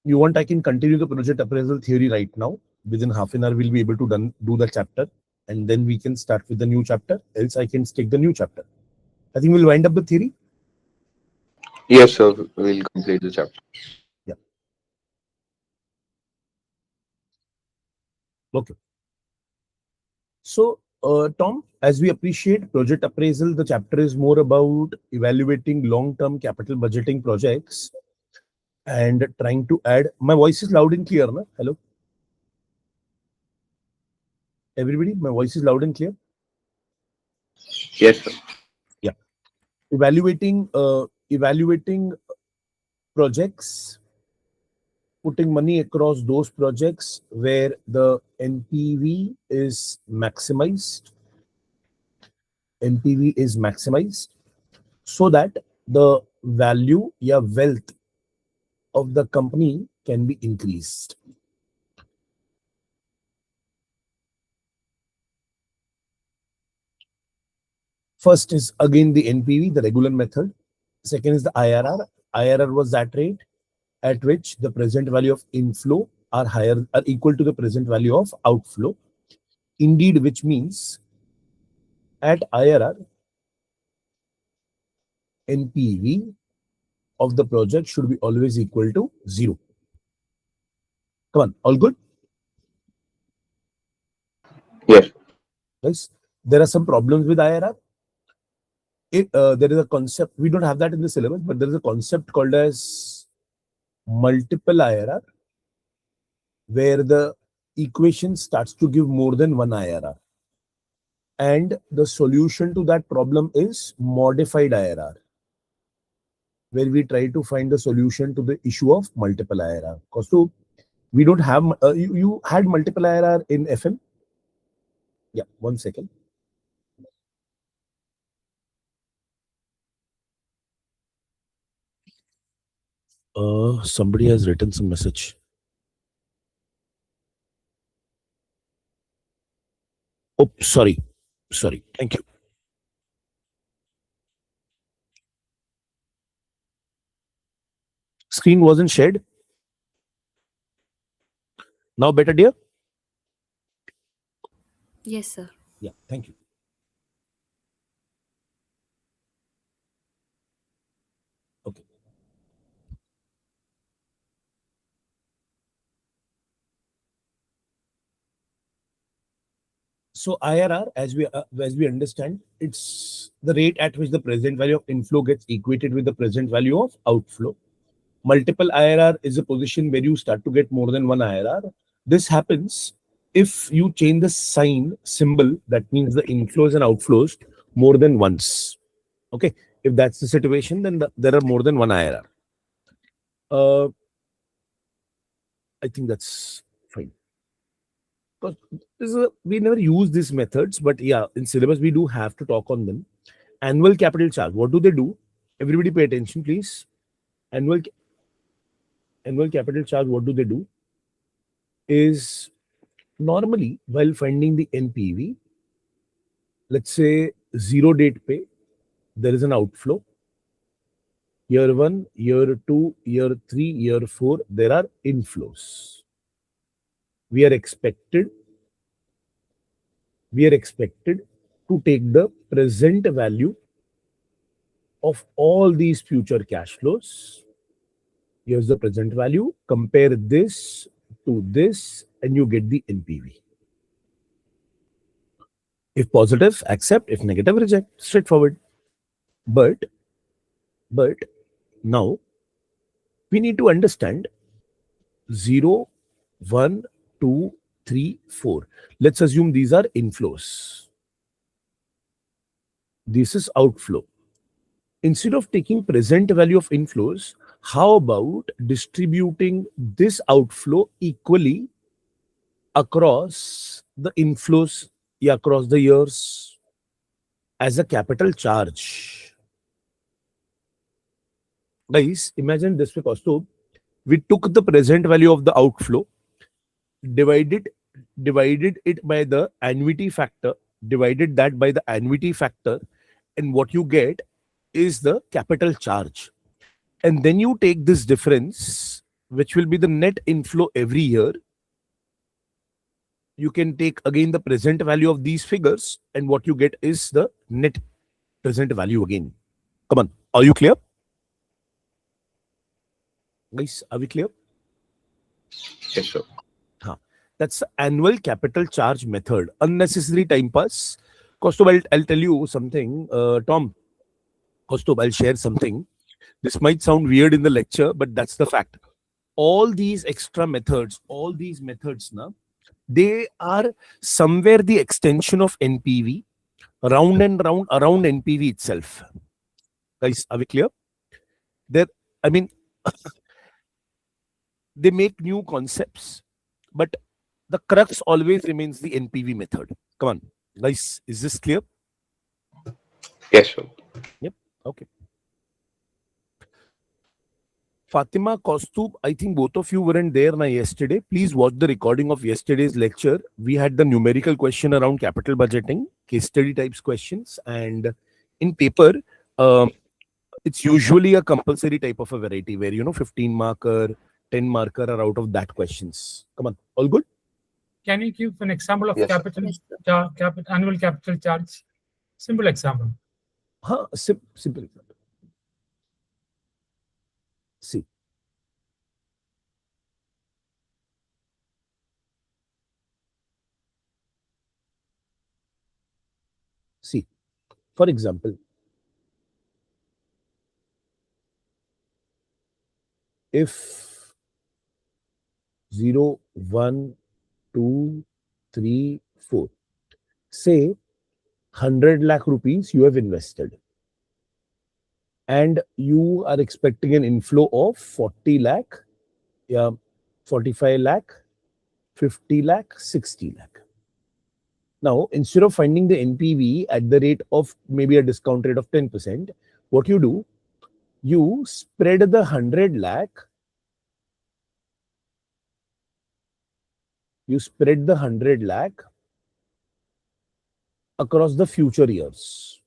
You want, I can continue the project appraisal theory right now. Within half an hour, we'll be able to do the chapter, and then we can start with the new chapter. Else, I can stick the new chapter. I think we'll wind up the theory. Yes, sir. We'll complete the chapter. Yeah. Okay. So, Tom, as we appreciate project appraisal, the chapter is more about evaluating long-term capital budgeting projects and trying to add. My voice is loud and clear, na? Hello, everybody. My voice is loud and clear. Yes, sir. Yeah. Evaluating projects, putting money across those projects where the NPV is maximized. NPV is maximized so that the value, yeah, wealth of the company can be increased. First is again the NPV, the regular method. Second is the IRR. IRR was that rate at which the present value of inflow are equal to the present value of outflow. Indeed, which means at IRR, NPV of the project should be always equal to 0. Come on, all good? Yes. Yes. There are some problems with IRR. There is a concept, we don't have that in the syllabus, but there is a concept called as multiple IRR, where the equation starts to give more than one IRR. And the solution to that problem is modified IRR, where we try to find the solution to the issue of multiple IRR. Because so we don't have, you had multiple IRR in FM? Yeah, 1 second. Somebody has written some message. Oh, sorry. Sorry. Thank you. Screen wasn't shared. Now better, dear? Yes, sir. Yeah, thank you. Okay. So IRR, as we understand, it's the rate at which the present value of inflow gets equated with the present value of outflow. Multiple IRR is a position where you start to get more than one IRR. This happens if you change the sign symbol, that means the inflows and outflows more than once. Okay, if that's the situation, then there are more than one IRR. I think that's fine. Because we never use these methods, but yeah, in syllabus we do have to talk on them. Annual capital charge. What do they do? Everybody pay attention, please. Annual capital charge. What do they do? Is normally while finding the NPV, let's say zero date pay, there is an outflow. Year 1, year 2, year 3, year 4, there are inflows. We are expected to take the present value of all these future cash flows. Here's the present value. Compare this to this, and you get the NPV. If positive, accept. If negative, reject. Straightforward. But now we need to understand 0, 1, 2, 3, 4. Let's assume these are inflows. This is outflow. Instead of taking present value of inflows, how about distributing this outflow equally across the inflows, across the years as a capital charge? Guys, imagine this way, Kaustubh. We took the present value of the outflow, divided it by the annuity factor, divided that by the annuity factor, and what you get is the capital charge. And then you take this difference which will be the net inflow every year. You can take again the present value of these figures, and what you get is the net present value again. Come on, are you clear? Guys, are we clear? Yes, sir. Huh. That's the annual capital charge method. Unnecessary time pass. Kostub, I'll tell you something. Tom, Kostub, I'll share something. This might sound weird in the lecture, but that's the fact. All these extra methods, all these methods, na, they are somewhere the extension of NPV, round and round around NPV itself. Guys, are we clear? There, I mean, they make new concepts, but the crux always remains the NPV method. Come on, guys, is this clear? Yes, sir. Yep. Okay. Fatima, Kostub, I think both of you weren't there yesterday. Please watch the recording of yesterday's lecture. We had the numerical question around capital budgeting, case study types questions, and in paper, um, it's usually a compulsory type of a variety where 15 marker, 10 marker are out of that questions. Come on, all good? Can you give an example of Yes, sir. annual capital charge? Simple example. Simple example. See. See, for example, if 0, 1, 2, 3, 4, say 100 lakh rupees you have invested, and you are expecting an inflow of 40 lakh, 45 lakh, 50 lakh, 60 lakh. Now, instead of finding the NPV at the rate of maybe a discount rate of 10%, what you do, you spread the 100 lakh, across the future years.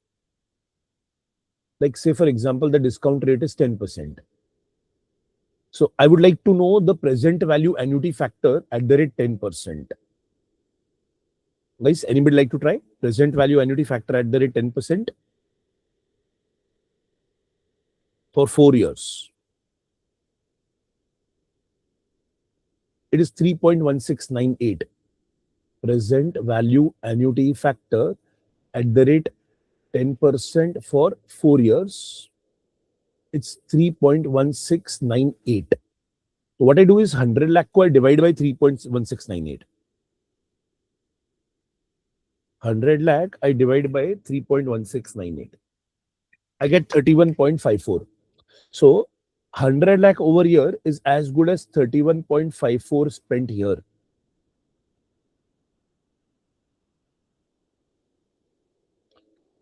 Like, say, for example, the discount rate is 10%. So I would like to know the present value annuity factor at the rate 10%. Guys, anybody like to try? Present value annuity factor at the rate 10% for 4 years. It is 3.1698. Present value annuity factor at the rate 10% for 4 years. It's 3.1698. So what I do is 100 lakh ko I divide by 3.1698. 100 lakh I divide by 3.1698. I get 31.54. So 100 lakh over here is as good as 31.54 spent here.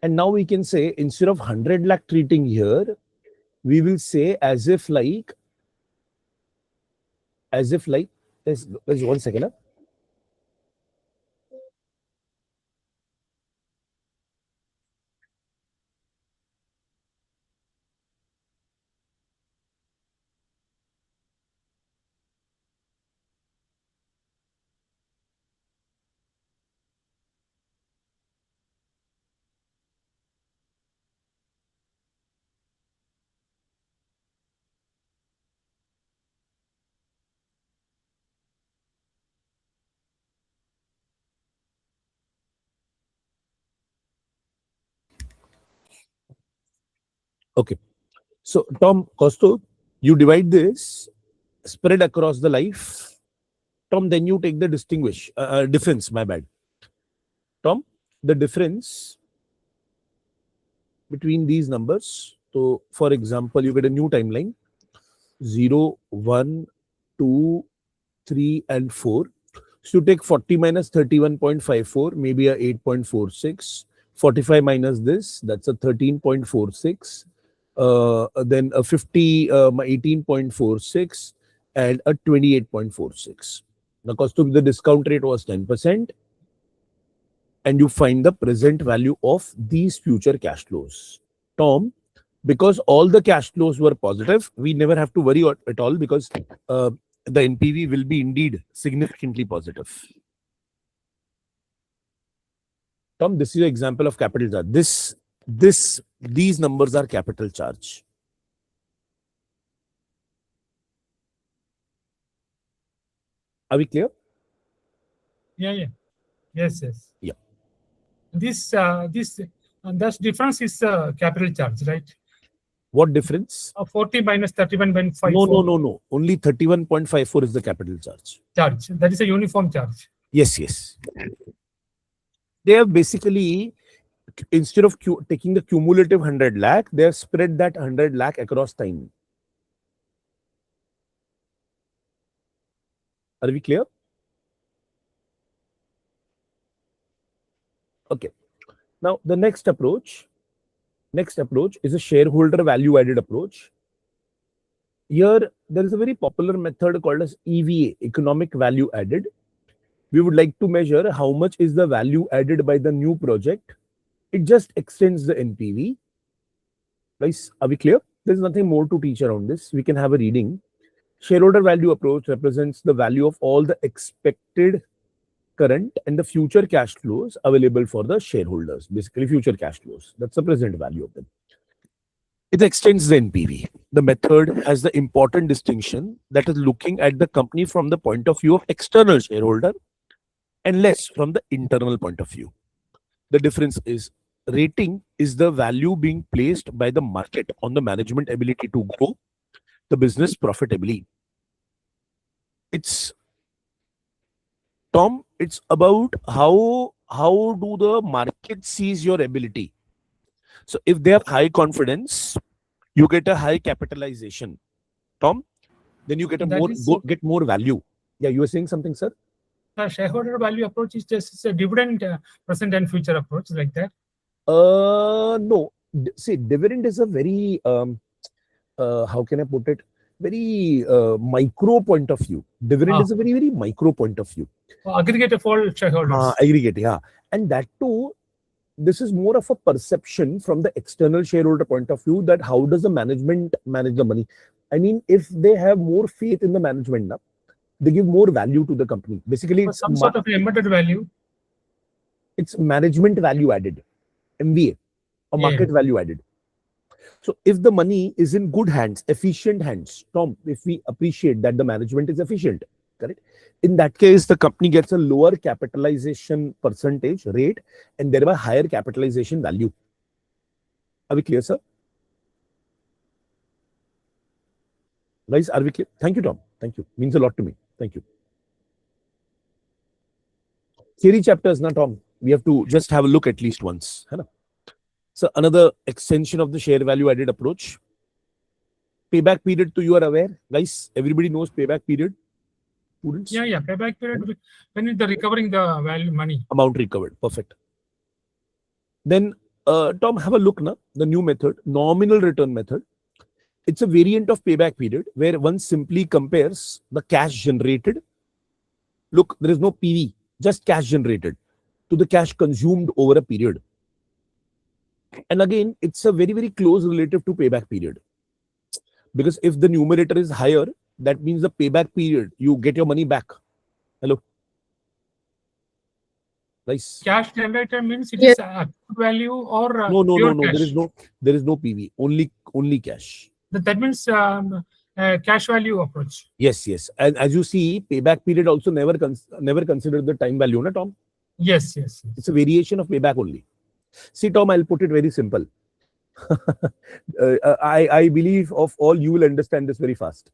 And now we can say, instead of 100 lakh treating here, we will say as if like, there's 1 second. Huh? Okay. So Tom, Costo, you divide this, spread across the life. Tom, then you take the difference, my bad. Tom, the difference between these numbers. So for example, you get a new timeline, 0, 1, 2, 3, and 4. So you take 40 minus 31.54, maybe a 8.46. 45 minus this, that's a 13.46. Then a 50, 18.46, and a 28.46. Now, cost of the discount rate was 10%. And you find the present value of these future cash flows. Tom, Because all the cash flows were positive, we never have to worry at all, because the NPV will be indeed significantly positive. Tom, this is an example of capital charge. These numbers are capital charge. Are we clear? Yeah. Yes. Yeah. This that difference is capital charge, right? What difference? 40 minus 31.54. No. Only 31.54 is the capital charge. Charge. That is a uniform charge. Yes. They have basically, instead of taking the cumulative 100 lakh, they have spread that 100 lakh across time. Are we clear? Okay. Now, the next approach is a shareholder value added approach. Here, there is a very popular method called as EVA, economic value added. We would like to measure how much is the value added by the new project. It just extends the NPV. Guys, are we clear? There's nothing more to teach around this. We can have a reading. Shareholder value approach represents the value of all the expected current and the future cash flows available for the shareholders. Basically, future cash flows. That's the present value of them. It extends the NPV. The method has the important distinction that is looking at the company from the point of view of external shareholder and less from the internal point of view. The difference is rating is the value being placed by the market on the management ability to grow the business profitably. It's Tom, it's about how do the market sees your ability. So if they have high confidence, you get a high capitalization. Tom, then you get get more value. Yeah, you were saying something, sir? The shareholder value approach is just a dividend present and future approach, like that. No. See, dividend is a very how can I put it? Very micro point of view. Dividend is a very, very micro point of view. Aggregate of all shareholders. Aggregate, yeah. And that too, this is more of a perception from the external shareholder point of view, that how does the management manage the money? I mean, if they have more faith in the management now, they give more value to the company. Basically, it's some sort of embedded value. It's management value added, MVA, or market value added. So if the money is in good hands, efficient hands, Tom, if we appreciate that the management is efficient, correct? In that case, the company gets a lower capitalization percentage rate and thereby higher capitalization value. Are we clear, sir? Guys, are we clear? Thank you, Tom. Thank you. Means a lot to me. Thank you. Theory chapters, na Tom. We have to just have a look at least once. Hai na? So another extension of the share value added approach. Payback period, you are aware, guys. Everybody knows payback period. Students? Yeah. Payback period when the recovering the value money. Amount recovered. Perfect. Then Tom, have a look now. The new method, nominal return method. It's a variant of payback period where one simply compares the cash generated. Look, there is no PV, just cash generated to the cash consumed over a period. And again, it's a very, very close relative to payback period. Because if the numerator is higher, that means the payback period, you get your money back. Hello? Nice. Cash generated means it is value or no. Cash. There is no PV. Only cash. That means cash value approach. Yes. And as you see, payback period also never considered the time value, na Tom? Yes. It's a variation of payback only. See, Tom, I'll put it very simple. I believe of all you will understand this very fast.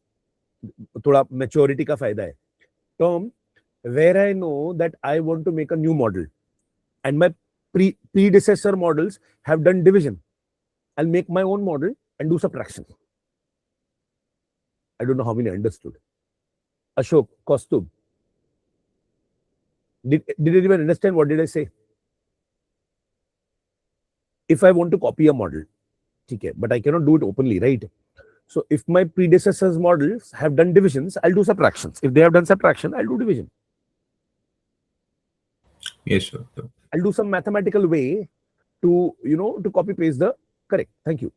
Thoda maturity ka fayda hai. Tom, where I know that I want to make a new model and my predecessor models have done division, I'll make my own model and do subtraction. I don't know how many understood. Ashok, Kaustubh, did anyone understand what did I say? If I want to copy a model, okay, but I cannot do it openly, right? So if my predecessors' models have done divisions, I'll do subtractions. If they have done subtraction, I'll do division. Yes, sir. I'll do some mathematical way to, to copy paste the correct. Thank you.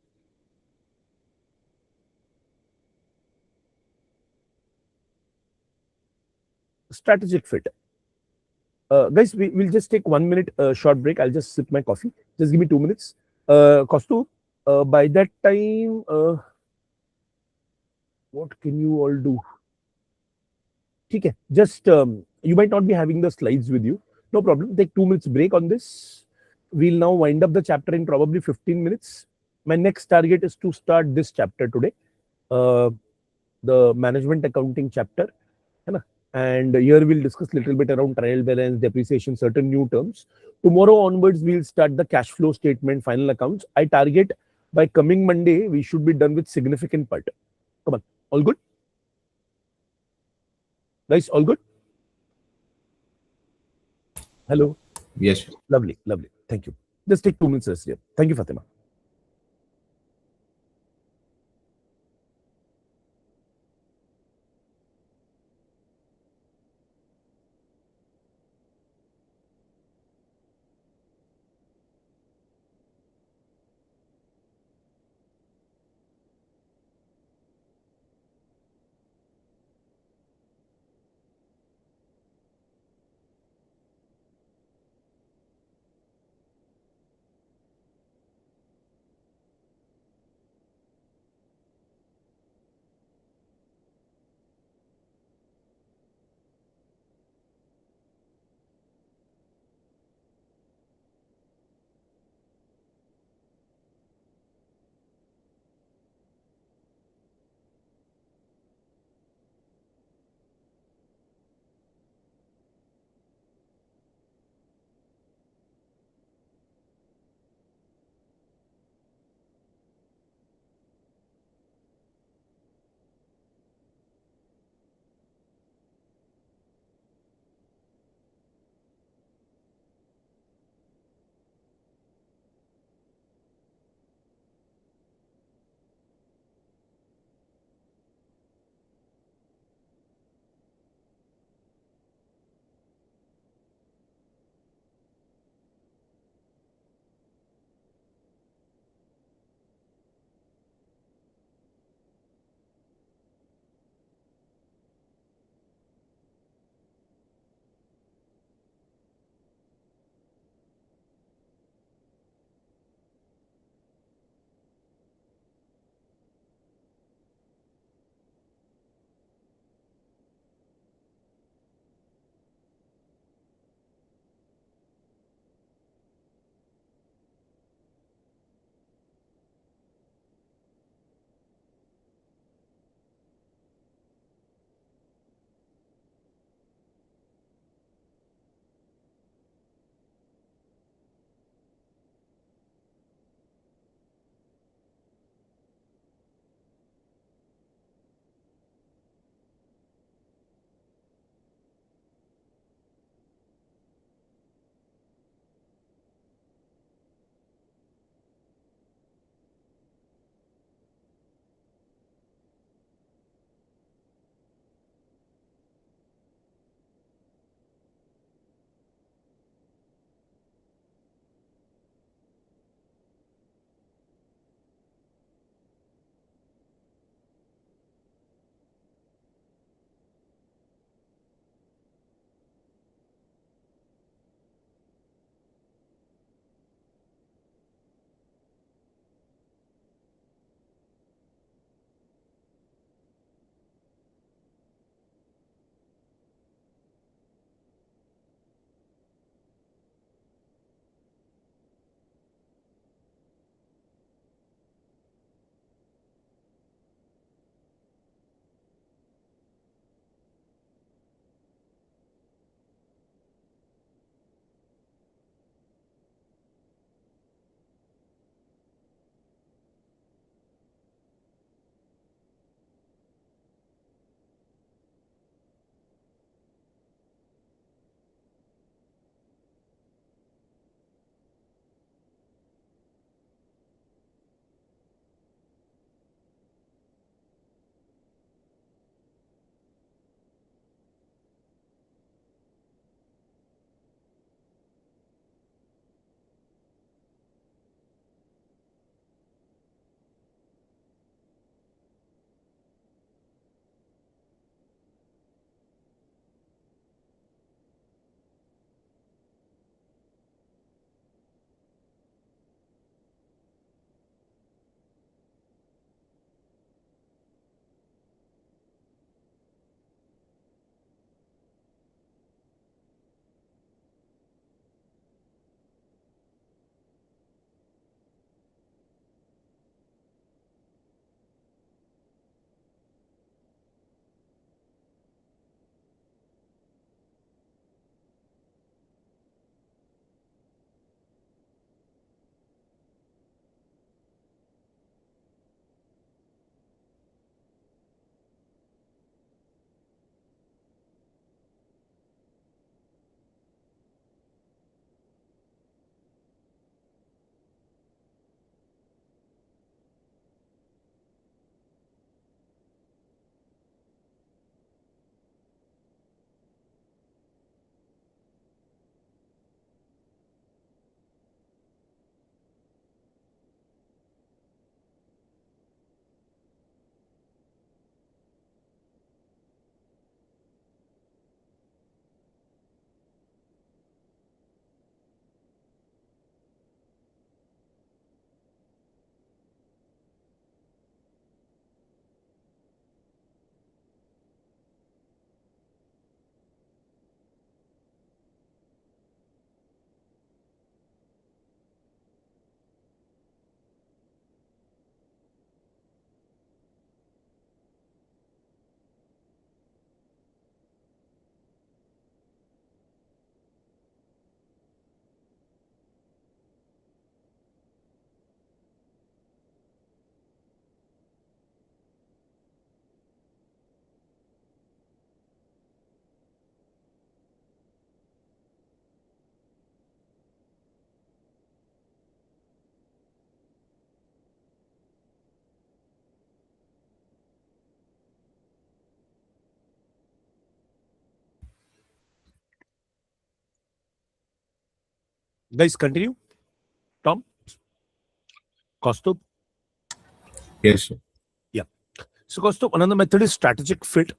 strategic fit. Guys, we'll just take 1 minute short break. I'll just sip my coffee. Just give me 2 minutes. Kostu, by that time, what can you all do? Okay, just you might not be having the slides with you. No problem. Take 2 minutes break on this. We'll now wind up the chapter in probably 15 minutes. My next target is to start this chapter today, the management accounting chapter. And here we'll discuss a little bit around trial balance, depreciation, certain new terms. Tomorrow onwards, we'll start the cash flow statement, final accounts. I target by coming Monday, we should be done with significant part. Come on, all good? Guys, all good? Hello? Yes. Lovely, lovely. Thank you. Just take 2 minutes rest here. Thank you, Fatima. Guys, continue. Tom, Kaustubh. Yes, sir. Yeah. So, Kaustubh, another method is strategic fit.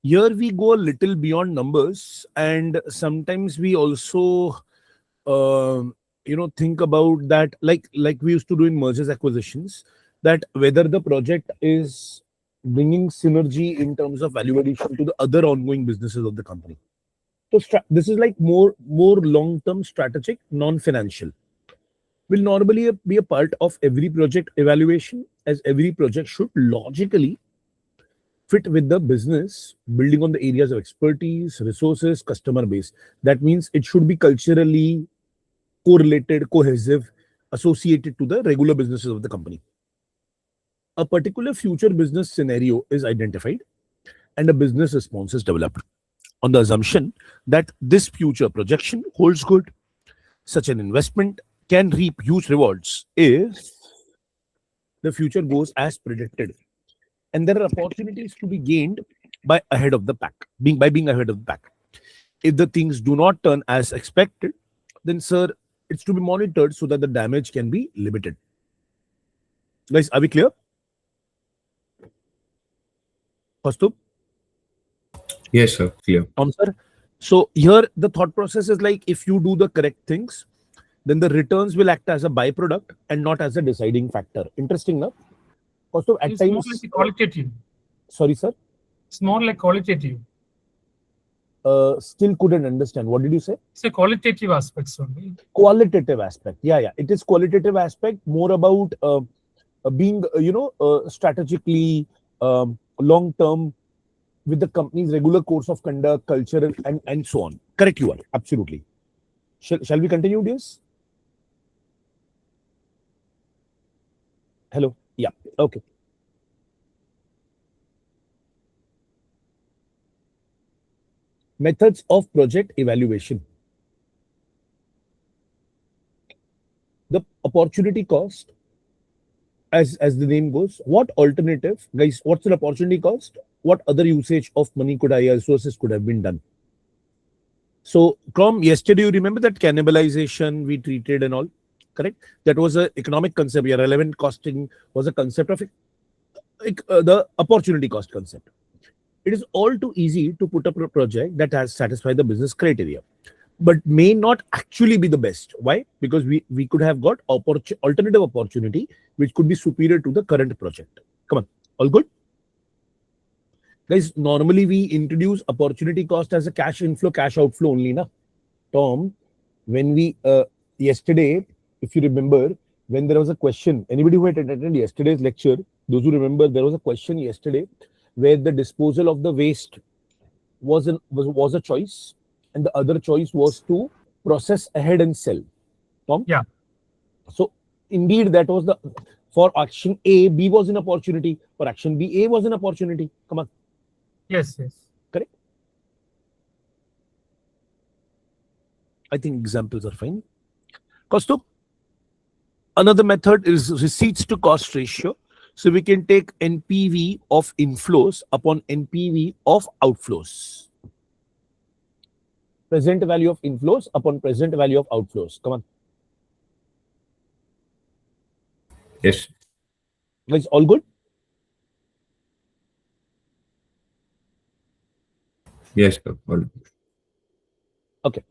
Here we go a little beyond numbers, and sometimes we also, think about that, like we used to do in mergers acquisitions, that whether the project is bringing synergy in terms of value addition to the other ongoing businesses of the company. So, this is like more long term strategic, non financial. Will normally be a part of every project evaluation, as every project should logically fit with the business, building on the areas of expertise, resources, customer base. That means it should be culturally correlated, cohesive, associated to the regular businesses of the company. A particular future business scenario is identified and a business response is developed on the assumption that this future projection holds good. Such an investment can reap huge rewards if the future goes as predicted, and there are opportunities to be gained by being ahead of the pack. If the things do not turn as expected, then sir, it's to be monitored so that the damage can be limited. Guys, are we clear? Kaustubh, Yes, sir. Clear. Tom sir. So here the thought process is like, if you do the correct things, then the returns will act as a byproduct and not as a deciding factor. Interesting, no? Kaustubh, at It's more times, like qualitative. sorry sir, It's more like qualitative. still couldn't understand. What did you say? It's a qualitative aspects only. Qualitative aspect. Yeah. It is qualitative aspect, more about being, strategically long term with the company's regular course of conduct, culture, and so on. Correct, you are. Absolutely. Shall we continue this? Hello. Yeah. Okay. Methods of project evaluation. The opportunity cost, as the name goes, what alternative, guys, what's an opportunity cost? What other usage of money could resources could have been done? So, Crom, yesterday you remember that cannibalization we treated and all, correct? That was an economic concept. Yeah, relevant costing was a concept of the opportunity cost concept. It is all too easy to put up a project that has satisfied the business criteria, but may not actually be the best. Why? Because we could have got alternative opportunity which could be superior to the current project. Come on, all good? Guys, normally we introduce opportunity cost as a cash inflow, cash outflow only, na? Tom, when we yesterday, if you remember, when there was a question, anybody who had attended yesterday's lecture, those who remember, there was a question yesterday where the disposal of the waste was a choice, and the other choice was to process ahead and sell. Tom? Yeah. So indeed, that was the, for action A, B was an opportunity. For action B, A was an opportunity. Come on. Yes. Correct. I think examples are fine. Kaustubh, another method is receipts to cost ratio. So we can take NPV of inflows upon NPV of outflows. Present value of inflows upon present value of outflows. Come on. Yes. Guys, all good? Yes, sir. All. Okay.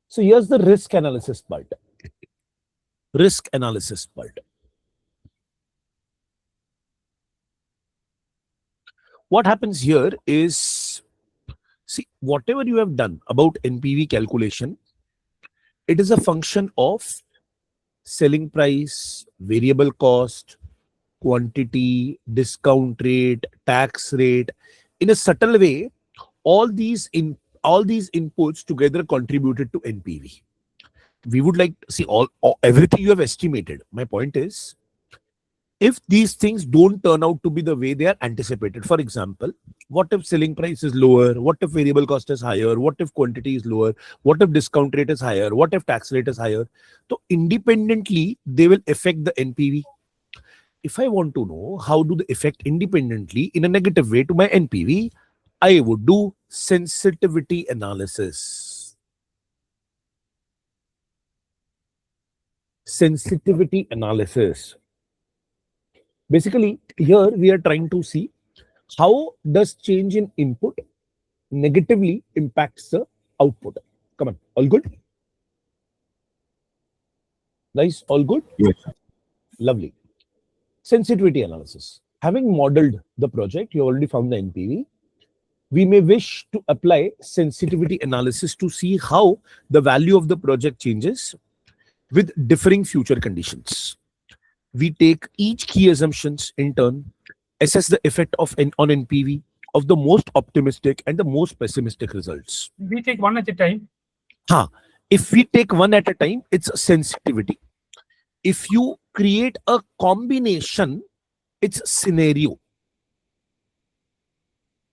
So here's the risk analysis part. Risk analysis part. What happens here is, see, whatever you have done about NPV calculation, it is a function of selling price, variable cost, quantity, discount rate, tax rate. In a subtle way, all these inputs together contributed to NPV. We would like to see all everything you have estimated. My point is, if these things don't turn out to be the way they are anticipated, for example, what if selling price is lower? What if variable cost is higher? What if quantity is lower? What if discount rate is higher? What if tax rate is higher? So independently, they will affect the NPV. If I want to know how do they affect independently in a negative way to my NPV, I would do sensitivity analysis. sensitivity analysis. Basically, here we are trying to see how does change in input negatively impacts the output. Come on, all good? Nice, all good? Yes. Lovely. Sensitivity analysis. Having modeled the project, you already found the NPV. We may wish to apply sensitivity analysis to see how the value of the project changes with differing future conditions. We take each key assumptions in turn, assess the effect of on NPV of the most optimistic and the most pessimistic results. We take one at a time. If we take one at a time, it's sensitivity. If you create a combination, it's scenario.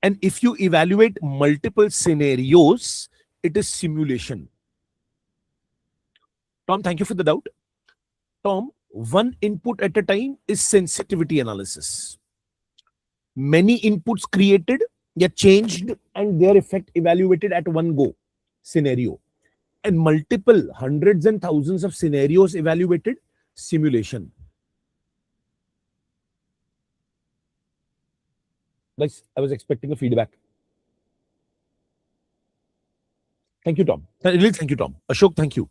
And if you evaluate multiple scenarios, it is simulation. Tom, thank you for the doubt. Tom, one input at a time is sensitivity analysis. Many inputs created, get changed, and their effect evaluated at one go, scenario. And multiple hundreds and thousands of scenarios evaluated, simulation. Guys, I was expecting a feedback. Thank you, Tom. Really, thank you, Tom. Ashok, thank you.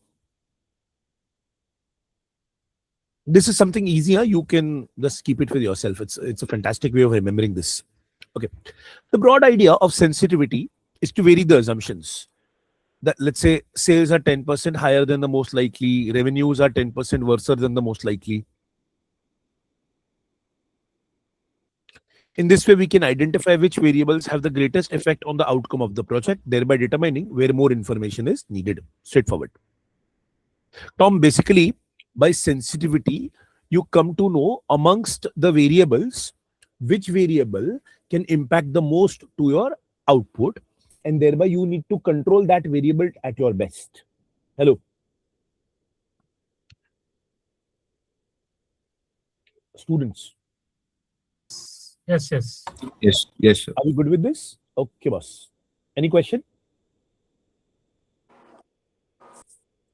This is something easier. You can just keep it with yourself. It's a fantastic way of remembering this. Okay. The broad idea of sensitivity is to vary the assumptions. That, let's say, sales are 10% higher than the most likely, revenues are 10% worse than the most likely. In this way, we can identify which variables have the greatest effect on the outcome of the project, thereby determining where more information is needed. Straightforward. Tom, basically, by sensitivity, you come to know amongst the variables, which variable can impact the most to your output, and thereby you need to control that variable at your best. Hello. Students. Yes, yes. Yes, yes, sir. Are we good with this? Okay, boss. Any question?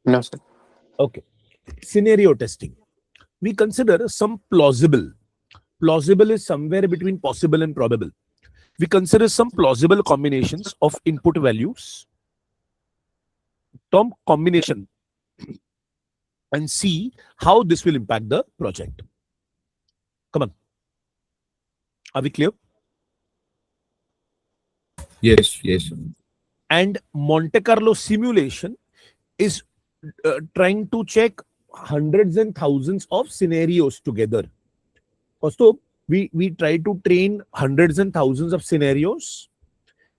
No, sir. Okay. Scenario testing. We consider some plausible. Plausible is somewhere between possible and probable. We consider some plausible combinations of input values, term combination, and see how this will impact the project. Come on. Are we clear? Yes, yes, sir. And Monte Carlo simulation is trying to check hundreds and thousands of scenarios together. Also, we try to train hundreds and thousands of scenarios.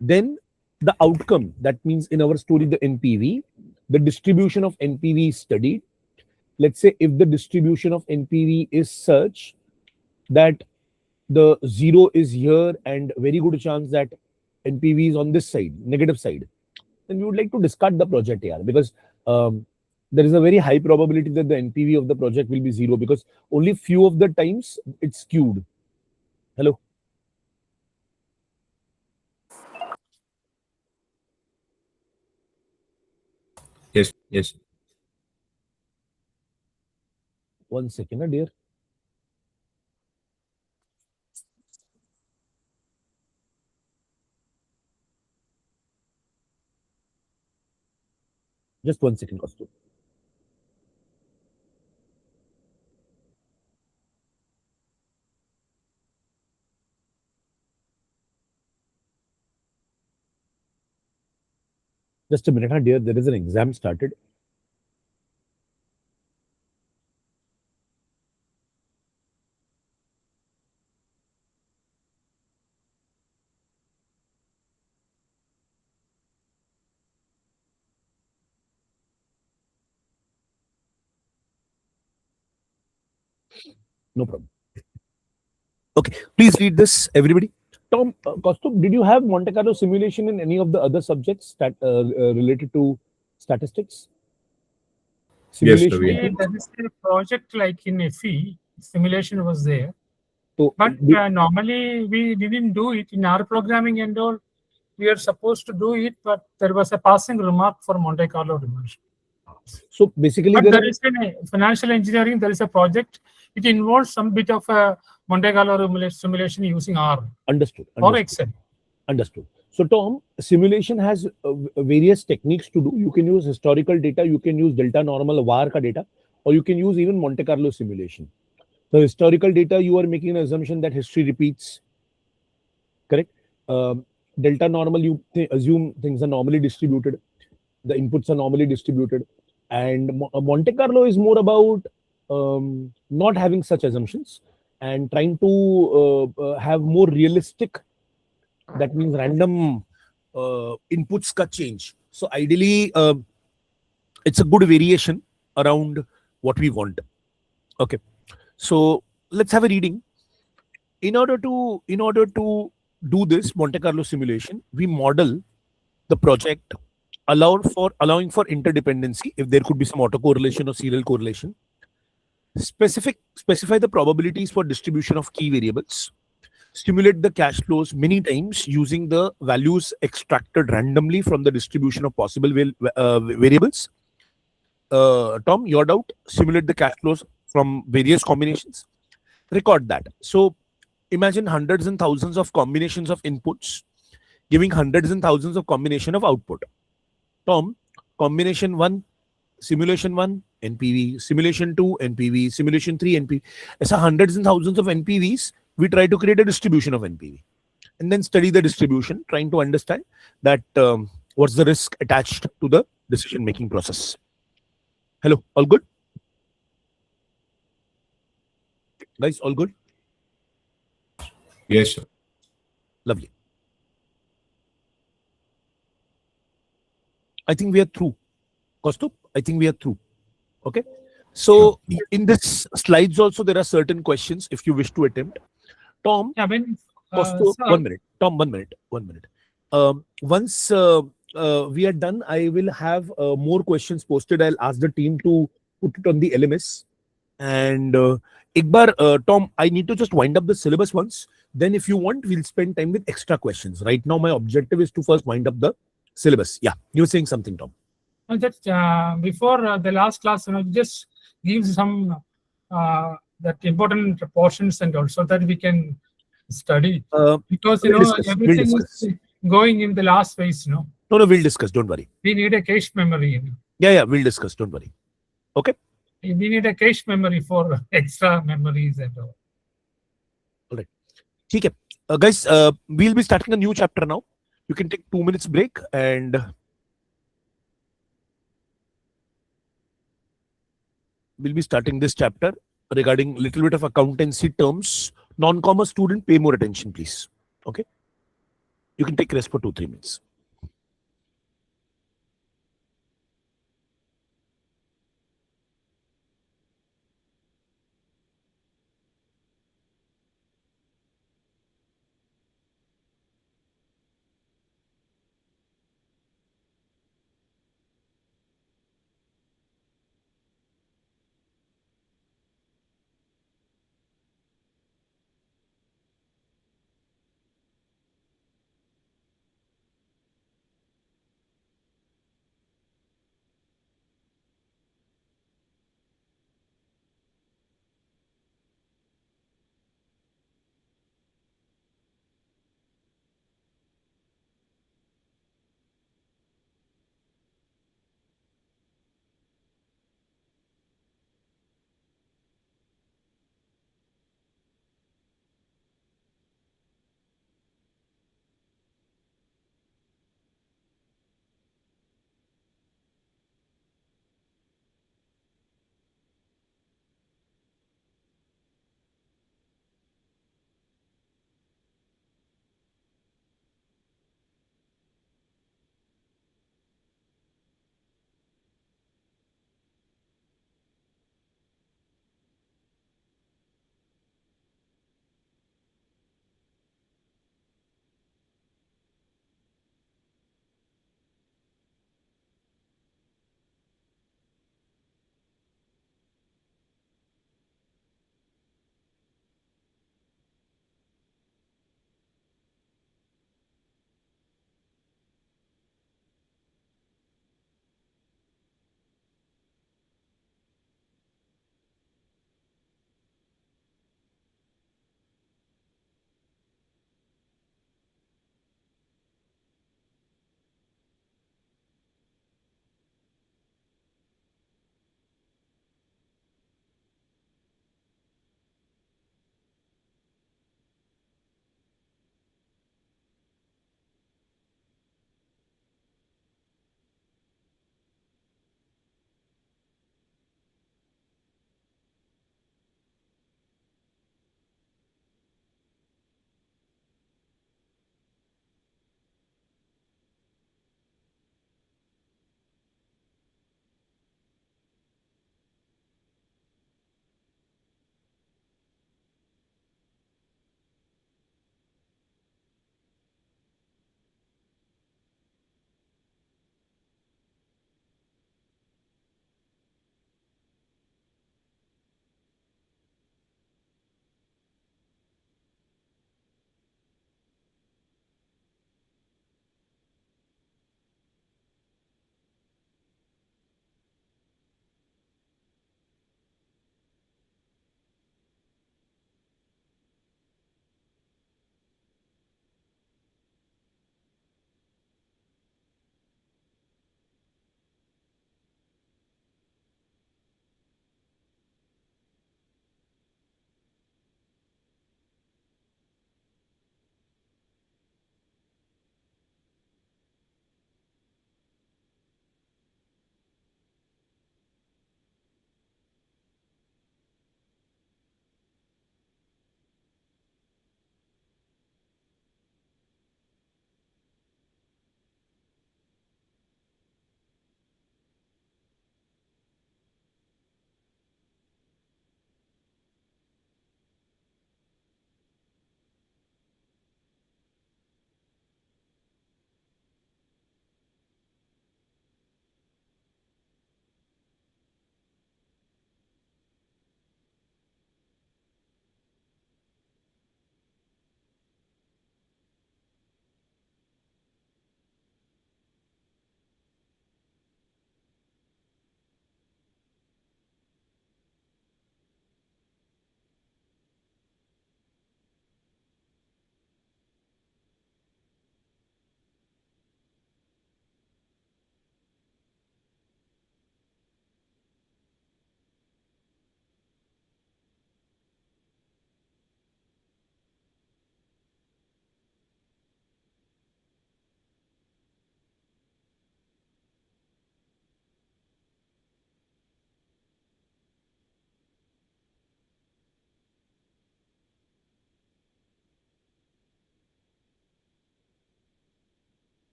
Then the outcome, that means in our story, the NPV, the distribution of NPV is studied. Let's say if the distribution of NPV is such that the 0 is here and very good chance that NPV is on this side, negative side, then we would like to discard the project here, because there is a very high probability that the NPV of the project will be 0, because only few of the times it's skewed. Hello. Yes, yes. One second, dear. Just 1 second, Kaustubh. Just a minute, dear. There is an exam started. No problem. Okay, please read this, everybody. Tom, Kaustubh, did you have Monte Carlo simulation in any of the other subjects that related to statistics? Yes, sir, Simulation. we Yeah, there is a project like in FE, simulation was there. So, But normally we didn't do it in our programming and all. We are supposed to do it, but there was a passing remark for Monte Carlo dimension. So basically, But there there are is a financial engineering. There is a project. It involves some bit of a Monte Carlo simulation using R understood, or understood, Excel. understood. So Tom, simulation has various techniques to do. You can use historical data, you can use delta normal VAR ka data, or you can use even Monte Carlo simulation. The historical data, you are making an assumption that history repeats, correct? Delta normal, you assume things are normally distributed, the inputs are normally distributed, and Monte Carlo is more about not having such assumptions and trying to have more realistic, that means random inputs ka change. So ideally, it's a good variation around what we want. Okay, so let's have a reading. In order to do this Monte Carlo simulation, we model the project, allowing for interdependency if there could be some autocorrelation or serial correlation. Specify the probabilities for distribution of key variables. Simulate the cash flows many times using the values extracted randomly from the distribution of possible variables. Tom, your doubt. Simulate the cash flows from various combinations. Record that. So imagine hundreds and thousands of combinations of inputs giving hundreds and thousands of combination of output. Tom, combination 1, simulation 1, NPV, simulation 2, NPV, simulation 3, NPV. ऐसा hundreds and thousands of NPVs, we try to create a distribution of NPV and then study the distribution, trying to understand that what's the risk attached to the decision making process. Hello, all good? Guys, all good? Yes, sir. Lovely. I think we are through. Kaustup, I think we are through. Okay. So in this slides also there are certain questions if you wish to attempt. Tom, Yeah, when Kaustup, sir, 1 minute. Tom, 1 minute. 1 minute. Once we are done, I will have more questions posted. I'll ask the team to put it on the LMS. And Ikbar, Tom, I need to just wind up the syllabus once. Then, if you want, we'll spend time with extra questions. Right now, my objective is to first wind up the syllabus. Yeah, you were saying something, Tom. that before the last class, just give some that important portions and also that we can study because We'll discuss. We'll everything discuss. is going in the last phase. No, we'll discuss. Don't worry. We need a cache memory. Yeah, we'll discuss. Don't worry. Okay. We need a cache memory for extra memories and all. All right. Okay. Guys, we'll be starting a new chapter now. You can take 2 minutes break and we'll be starting this chapter regarding little bit of accountancy terms. Non-commerce student, pay more attention, please. Okay. You can take rest for 2-3 minutes.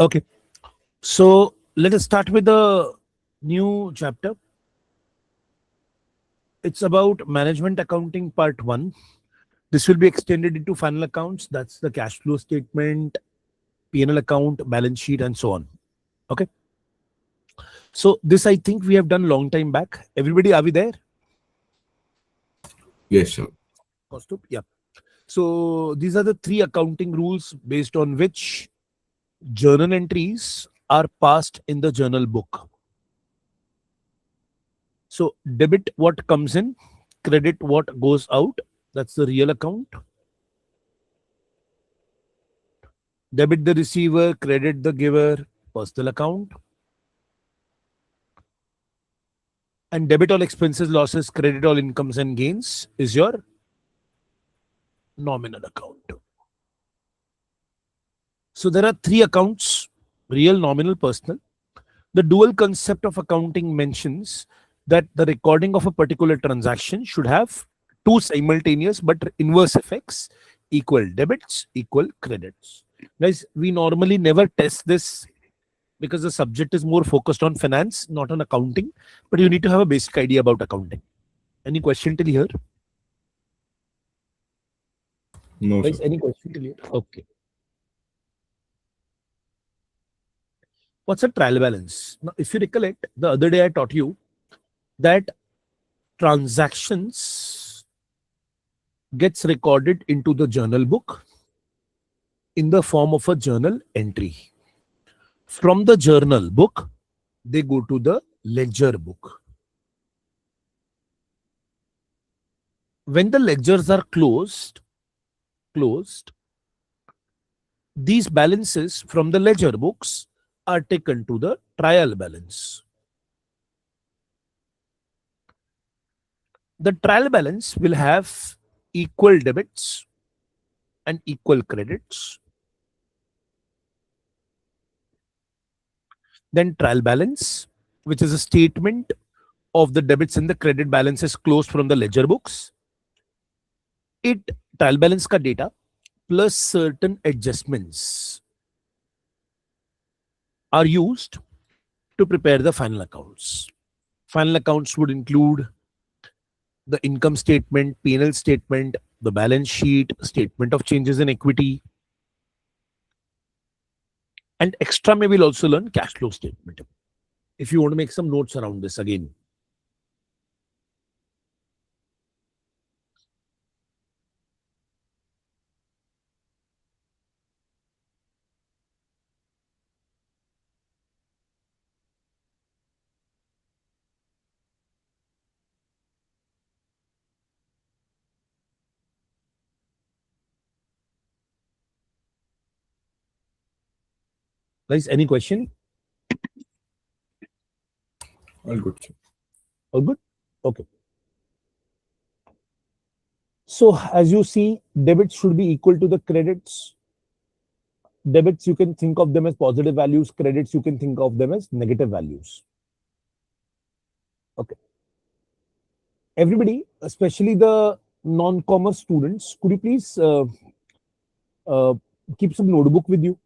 Okay. So let us start with the new chapter. It's about management accounting part 1. This will be extended into final accounts. That's the cash flow statement, P&L account, balance sheet, and so on. Okay. So this I think we have done long time back. Everybody, are we there? Yes, sir. Kaustubh? Yeah. So these are the 3 accounting rules based on which journal entries are passed in the journal book. So debit what comes in, credit what goes out. That's the real account. Debit the receiver, credit the giver, personal account. And debit all expenses, losses, credit all incomes and gains is your nominal account. So there are 3 accounts: real, nominal, personal. The dual concept of accounting mentions that the recording of a particular transaction should have 2 simultaneous but inverse effects: equal debits, equal credits. Guys, we normally never test this because the subject is more focused on finance, not on accounting, but you need to have a basic idea about accounting. Any question till here? No, Guys, sir. any question till here? Okay. What's a trial balance? Now, if you recollect, the other day I taught you that transactions gets recorded into the journal book in the form of a journal entry. From the journal book, they go to the ledger book. When the ledgers are closed, these balances from the ledger books are taken to the trial balance. The trial balance will have equal debits and equal credits. Then trial balance, which is a statement of the debits and the credit balances closed from the ledger books. It trial balance ka data plus certain adjustments are used to prepare the final accounts. Final accounts would include the income statement, P&L statement, the balance sheet, statement of changes in equity, and extra may will also learn cash flow statement. If you want to make some notes around this again. Guys, any question? All good, sir. All good? Okay. So as you see, debits should be equal to the credits. Debits, you can think of them as positive values. Credits, you can think of them as negative values. Okay. Everybody, especially the non-commerce students, could you please keep some notebook with you?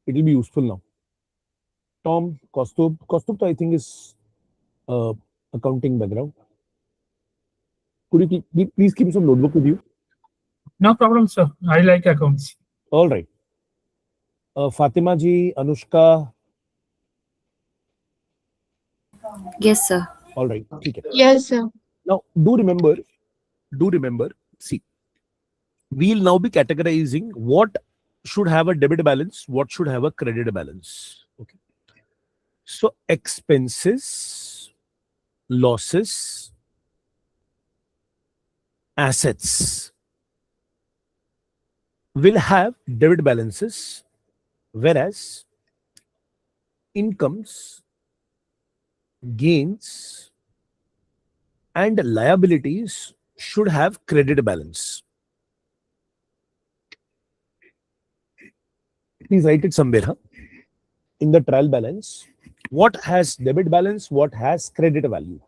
It will be useful now. Tom, Kaustubh, I think is accounting background. Could you please keep some notebook with you? No problem, sir. I like accounts. All right. Fatima ji, Anushka. Yes, sir. All right. Okay. Yes, sir. Now, do remember, see, we'll now be categorizing what should have a debit balance, what should have a credit balance. Okay. So, expenses, losses, assets will have debit balances, whereas incomes, gains, and liabilities should have credit balance. Please write it somewhere, huh? In the trial balance, what has debit balance, what has credit value?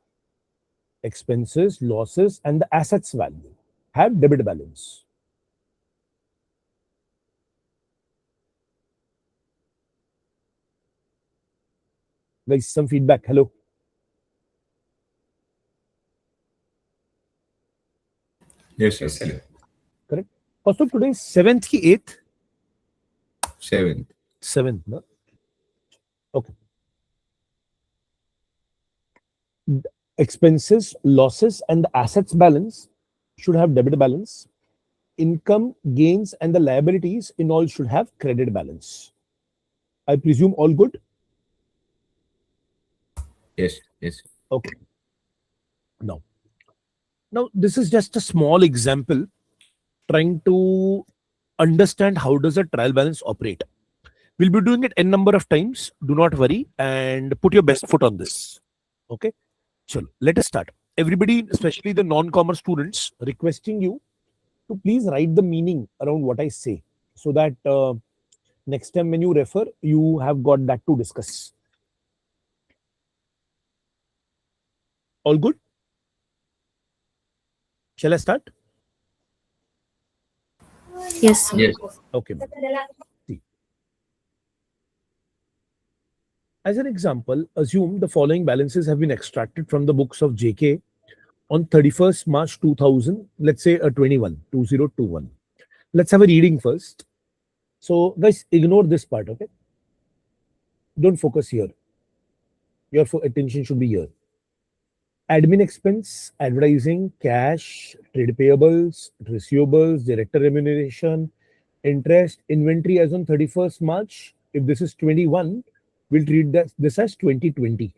Expenses, losses, and the assets value have debit balance. Guys, some feedback. Hello. Yes, sir. Correct. Also, today is 7th ki 8th? 7th. 7th, no? Okay. Expenses, losses, and the assets balance should have debit balance. Income, gains, and the liabilities in all should have credit balance. I presume all good? Yes. Okay. Now this is just a small example trying to understand how does a trial balance operate. We'll be doing it n number of times. Do not worry and put your best foot on this. Okay. So let us start. Everybody, especially the non-commerce students, requesting you to please write the meaning around what I say so that next time when you refer, you have got that to discuss. All good? Shall I start? Yes, sir. Yes. Okay. See. As an example, assume the following balances have been extracted from the books of JK on 31st March 2000, let's say a 2021. Let's have a reading first. So guys, ignore this part, okay? Don't focus here. Your attention should be here. Admin expense, advertising, cash, trade payables, receivables, director remuneration, interest, inventory as on 31st March. If this is 21, we'll treat this as 2020.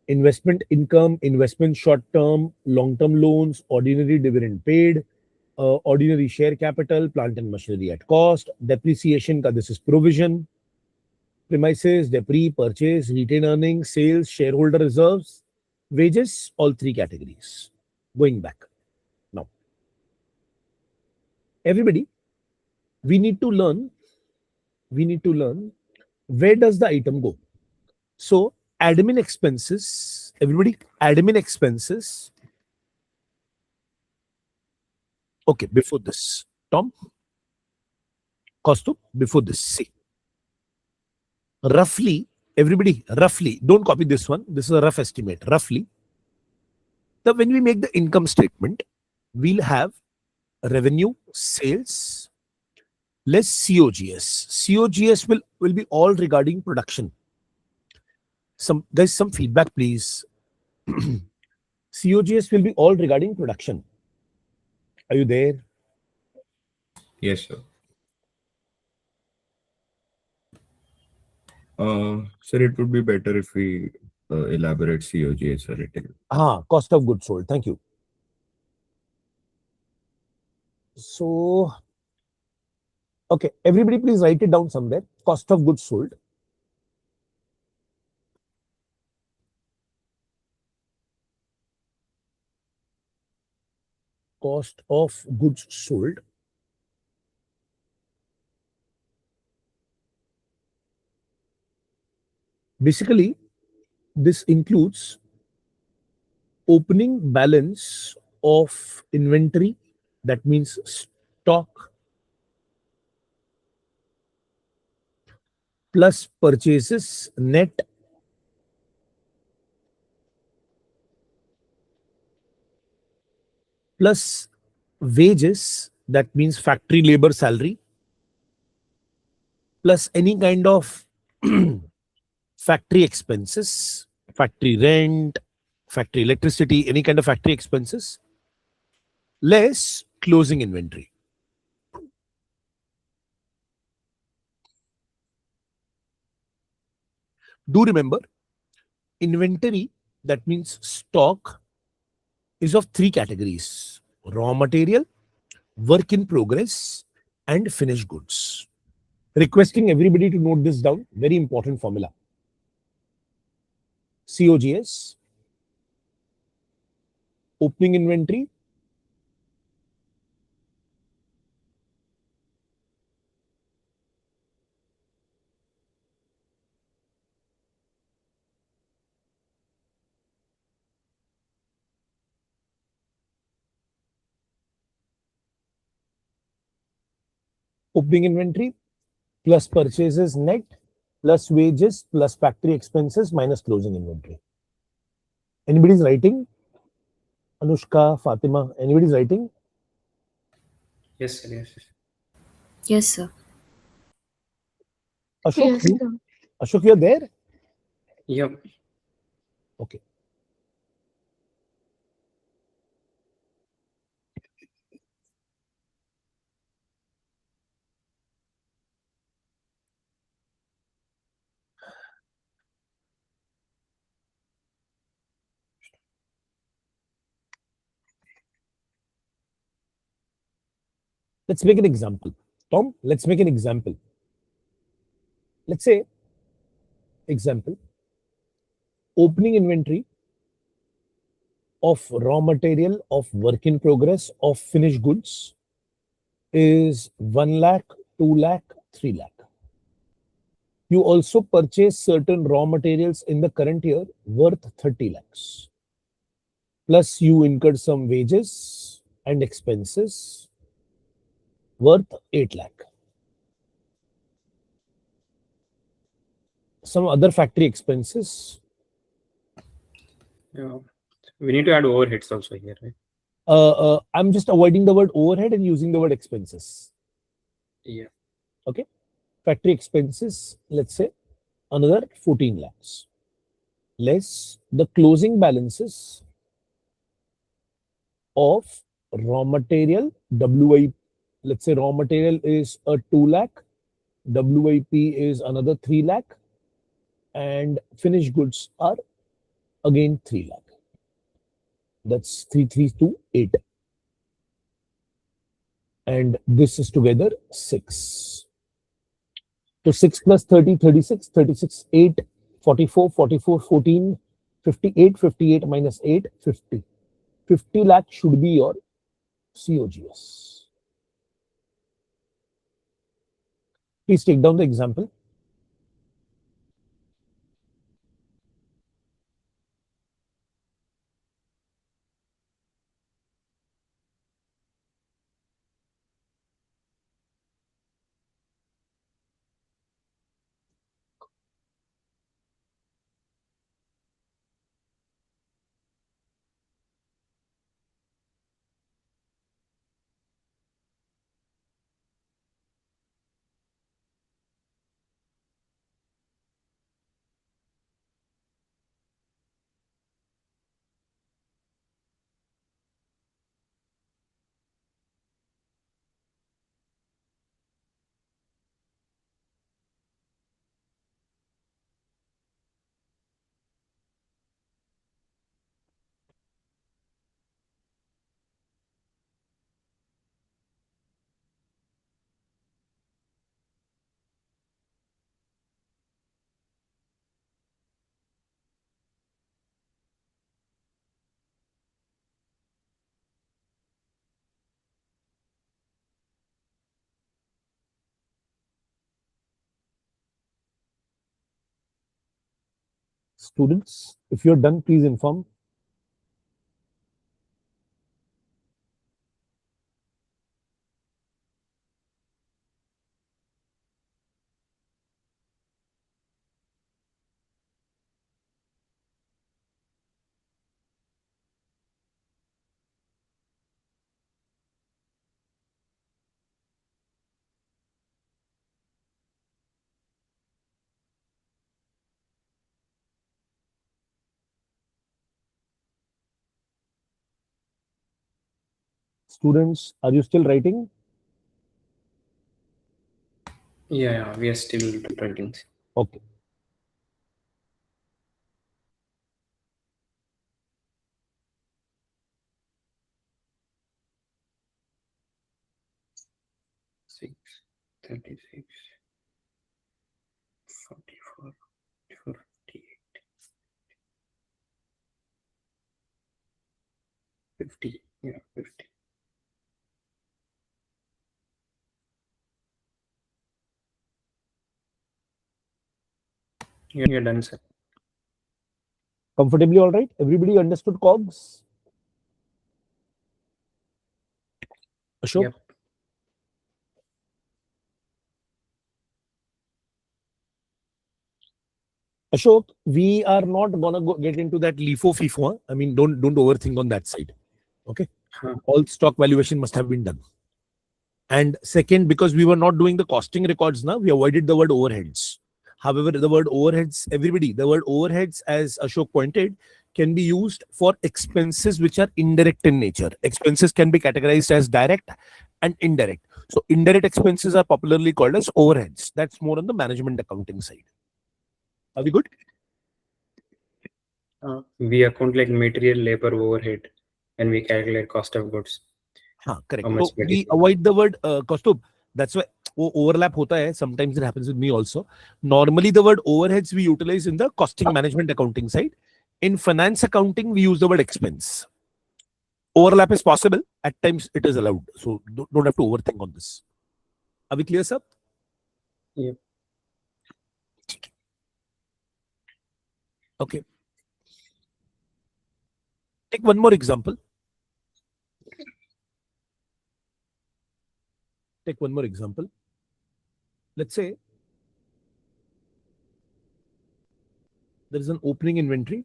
Investment income, investment short term, long term loans, ordinary dividend paid, ordinary share capital, plant and machinery at cost, depreciation, this is provision, premises, debris, purchase, retained earnings, sales, shareholder reserves, wages, all three categories. Going back. Now, everybody, we need to learn where does the item go. So, admin expenses, everybody, admin expenses. Okay, before this, Tom, Costo, before this, see. Roughly, everybody, roughly, don't copy this one. This is a rough estimate. Roughly, when we make the income statement, we'll have revenue, sales, less COGS. COGS will be all regarding production. There's some feedback, please. COGS will be all regarding production. Are you there? Yes, sir. Sir, it would be better if we elaborate COGS a little. Cost of goods sold. Thank you. So, okay, everybody please write it down somewhere. Cost of goods sold. Cost of goods sold. Basically, this includes opening balance of inventory, that means stock, plus purchases net, plus wages, that means factory labor salary, plus any kind of factory expenses, factory rent, factory electricity, any kind of factory expenses, less closing inventory. Do remember, inventory, that means stock, is of three categories: raw material, work in progress, and finished goods. Requesting everybody to note this down. Very important formula. COGS, opening inventory, opening inventory plus purchases net plus wages plus factory expenses minus closing inventory. Anybody's writing? Anushka, Fatima, anybody's writing? Yes, sir. Yes. Yes, sir. Ashok, Yes, you- sir. Ashok, you're there? Yep. Okay. Let's make an example. Tom, let's make an example. Let's say, example, opening inventory of raw material of work in progress of finished goods is 1 lakh, 2 lakh, 3 lakh. You also purchase certain raw materials in the current year worth 30 lakhs. Plus you incurred some wages and expenses worth 8 lakh. Some other factory expenses. Yeah. We need to add overheads also here, right? I'm just avoiding the word overhead and using the word expenses. Yeah. Okay. Factory expenses, let's say another 14 lakhs. Less the closing balances of raw material WIP. Let's say raw material is a 2 lakh, WIP is another 3 lakh, and finished goods are again 3 lakh. That's 3328. And this is together 6. So 6 plus 30, 36, 36, 8, 44, 44, 14, 58, 58 minus 8, 50. 50 lakh should be your COGS. Please take down the example. Students, if you're done, please inform. Students, are you still writing? Yeah. We are still writing. Okay. Six, 36, 44, 48, 50. Yeah, 50. You're done, sir. Comfortably all right? Everybody understood COGS? Ashok? Yep. Ashok, we are not gonna get into that LIFO FIFO. Huh? I mean, don't overthink on that side. Okay. Huh. All stock valuation must have been done. And second, because we were not doing the costing records now, we avoided the word overheads. However, the word overheads, the word overheads, as Ashok pointed, can be used for expenses which are indirect in nature. Expenses can be categorized as direct and indirect. So indirect expenses are popularly called as overheads. That's more on the management accounting side. Are we good? We account like material, labor, overhead, and we calculate cost of goods. Correct. How much So we material? avoid the word cost. That's why overlap hota hai. Sometimes it happens with me also. Normally the word overheads we utilize in the costing management accounting side. In finance accounting, we use the word expense. Overlap is possible. At times it is allowed. So don't have to overthink on this. Are we clear, sir? Yeah. Okay. Take one more example. Take one more example. Let's say there is an opening inventory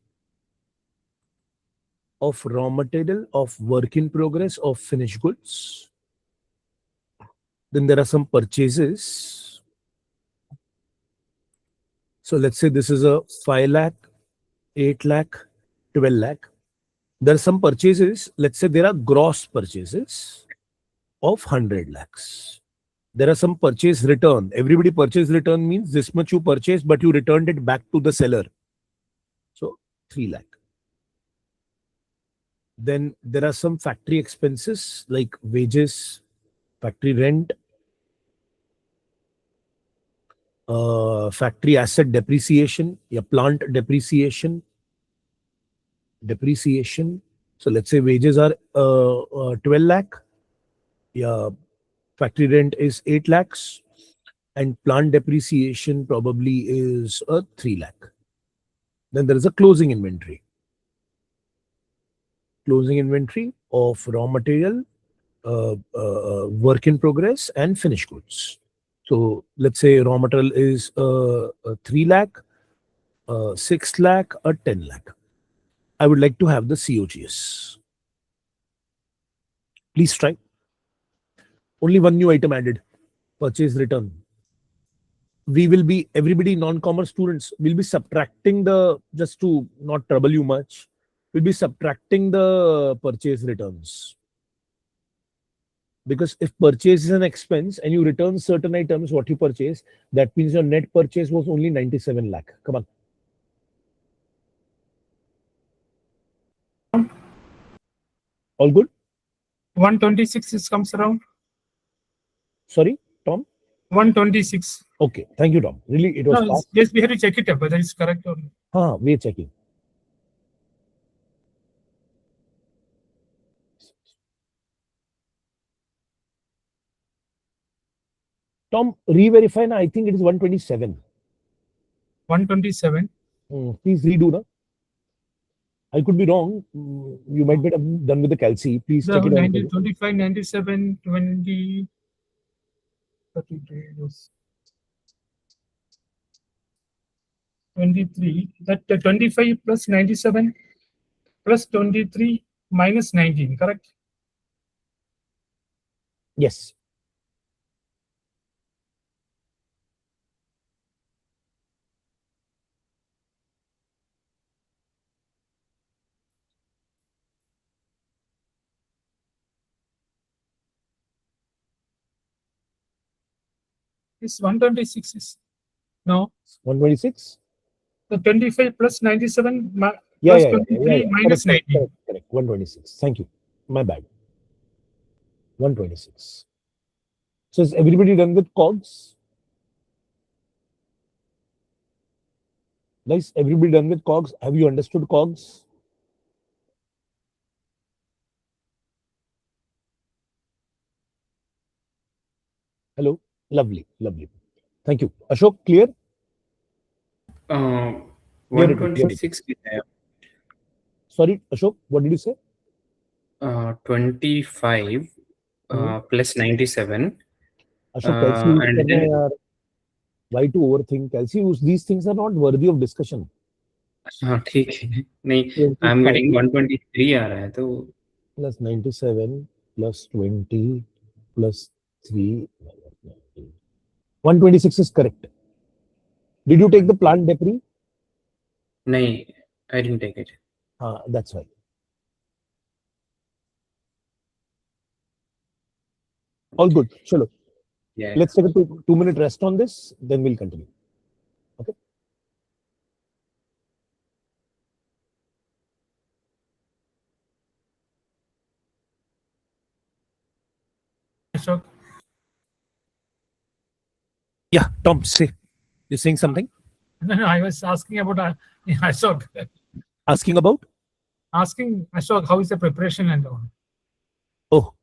of raw material, of work in progress, of finished goods. Then there are some purchases. So let's say this is a 5 lakh, 8 lakh, 12 lakh. There are some purchases. Let's say there are gross purchases of 100 lakhs. There are some purchase return. Everybody purchase return means this much you purchased, but you returned it back to the seller. So 3 lakh. Then there are some factory expenses like wages, factory rent, factory asset depreciation, plant depreciation. So let's say wages are 12 lakh, factory rent is 8 lakhs, and plant depreciation probably is 3 lakh. Then there is a closing inventory. Closing inventory of raw material, work in progress, and finished goods. So let's say raw material is 3 lakh, 6 lakh, or 10 lakh. I would like to have the COGS. Please try. Only one new item added, purchase return. We will be, everybody non-commerce students will be subtracting just to not trouble you much, we'll be subtracting the purchase returns. Because if purchase is an expense and you return certain items, what you purchase, that means your net purchase was only 97 lakh. Come on. All good? 126 comes around. Sorry, Tom? 126. Okay, thank you, Tom. Really, it was fast. Yes, we have to check it up whether it's correct or not. We are checking. Tom, re-verify na. I think it is 127. 127. Please redo na. I could be wrong. You might be done with the calci. Please check it out. 25, 97, 20, 23. That 25 plus 97 plus 23 minus 19, correct? Yes. It's 126 is no. 126? The 25 plus 97 plus Yeah. 23 minus Correct, 19. correct. 126. Thank you. My bad. 126. So is everybody done with COGS? Guys, everybody done with COGS? Have you understood COGS? Hello? Lovely. Thank you. Ashok, clear? 126. Sorry, Ashok, what did you say? 25 plus 97. Ashok, कैसे use and करना है then यार? Why to overthink? Kelsey, these things are not worthy of discussion. हाँ ठीक है नहीं I am getting 123 आ रहा है तो plus 97 plus 20 plus 3 126 is correct. Did you take the plant debris? नहीं I didn't take it That's right. All good. Chalo. Yeah. Let's take a 2 minute rest on this, then we'll continue. Okay. Ashok? Yeah, Tom, say. You're saying something? No, I was asking about Ashok. Asking about? Asking Ashok, how is the preparation and all? Oh,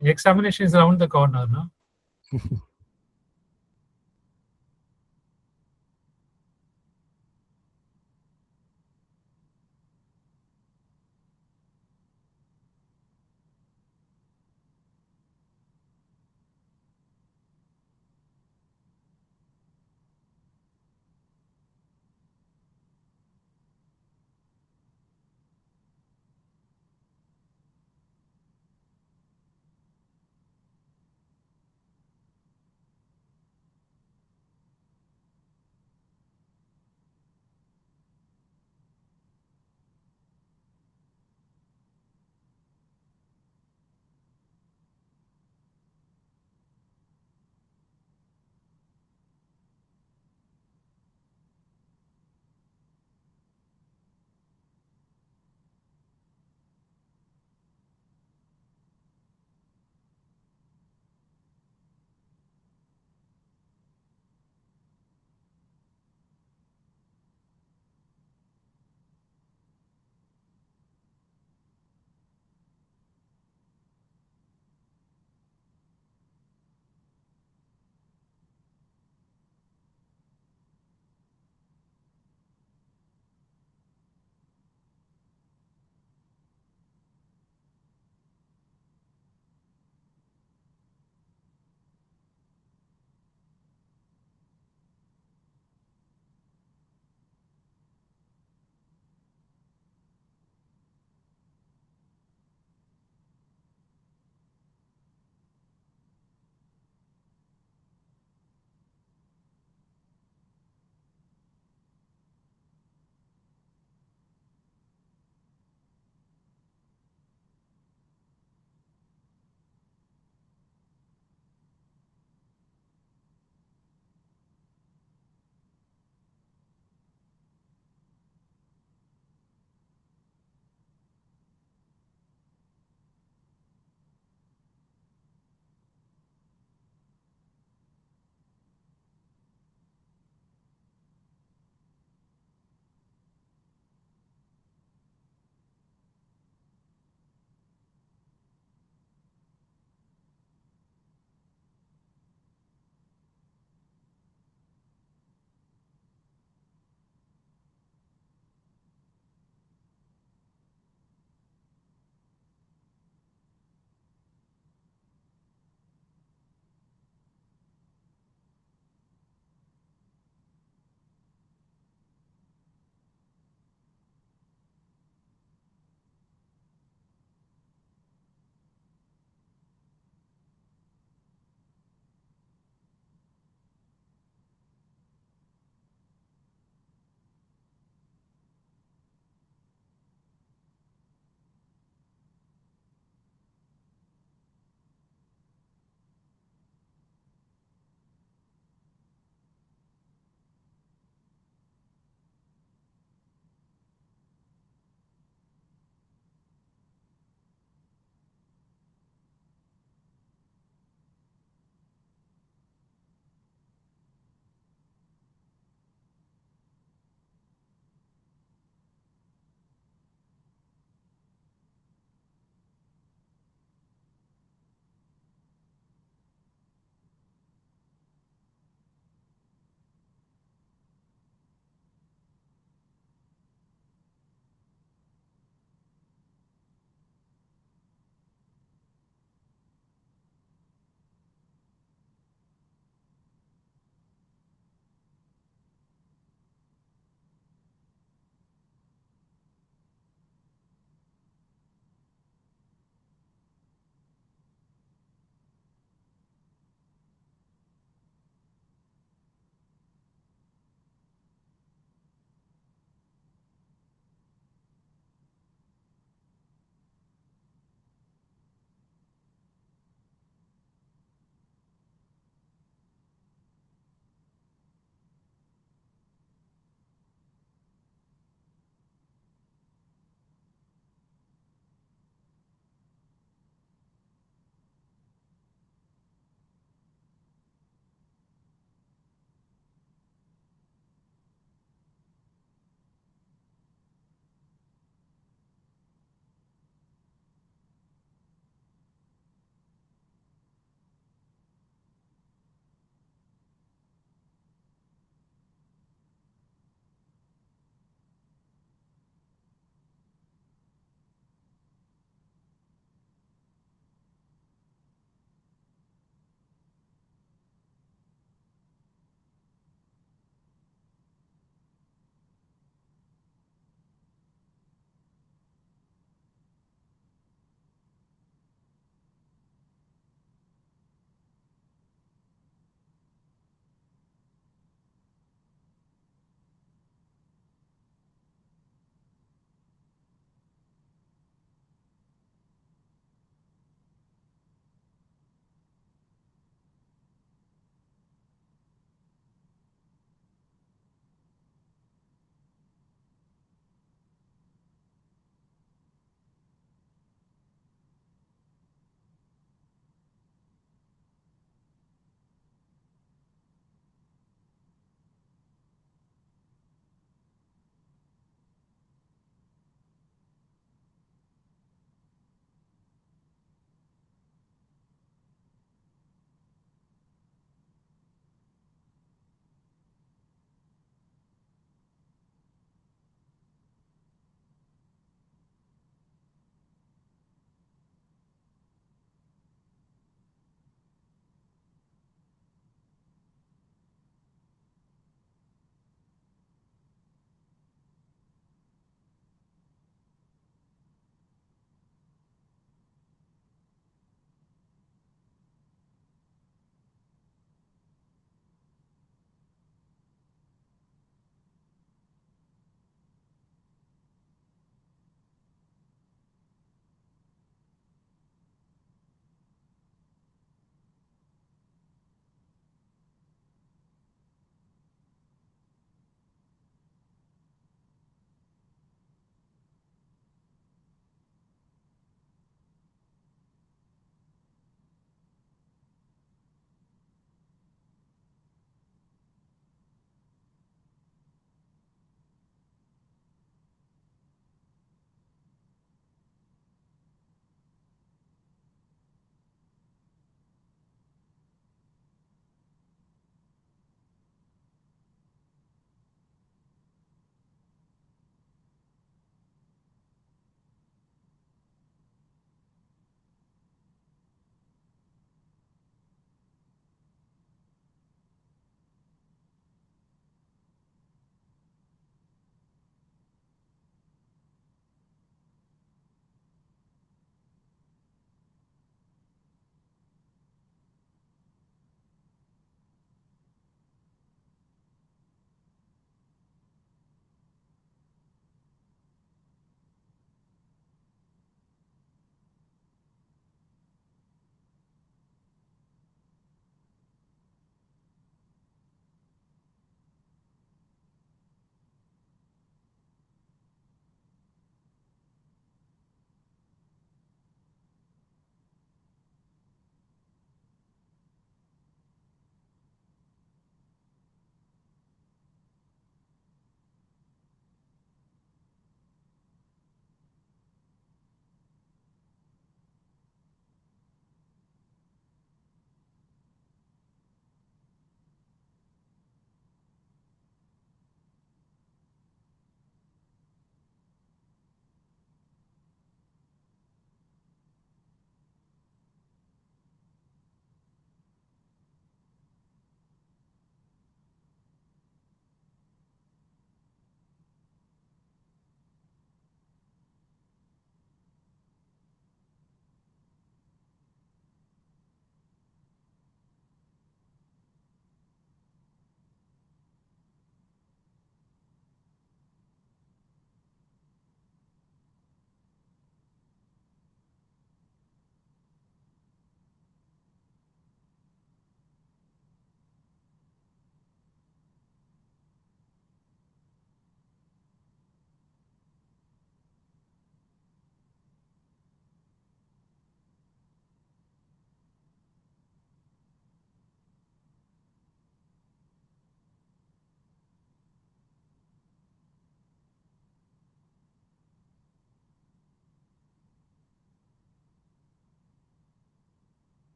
The examination is around the corner, no?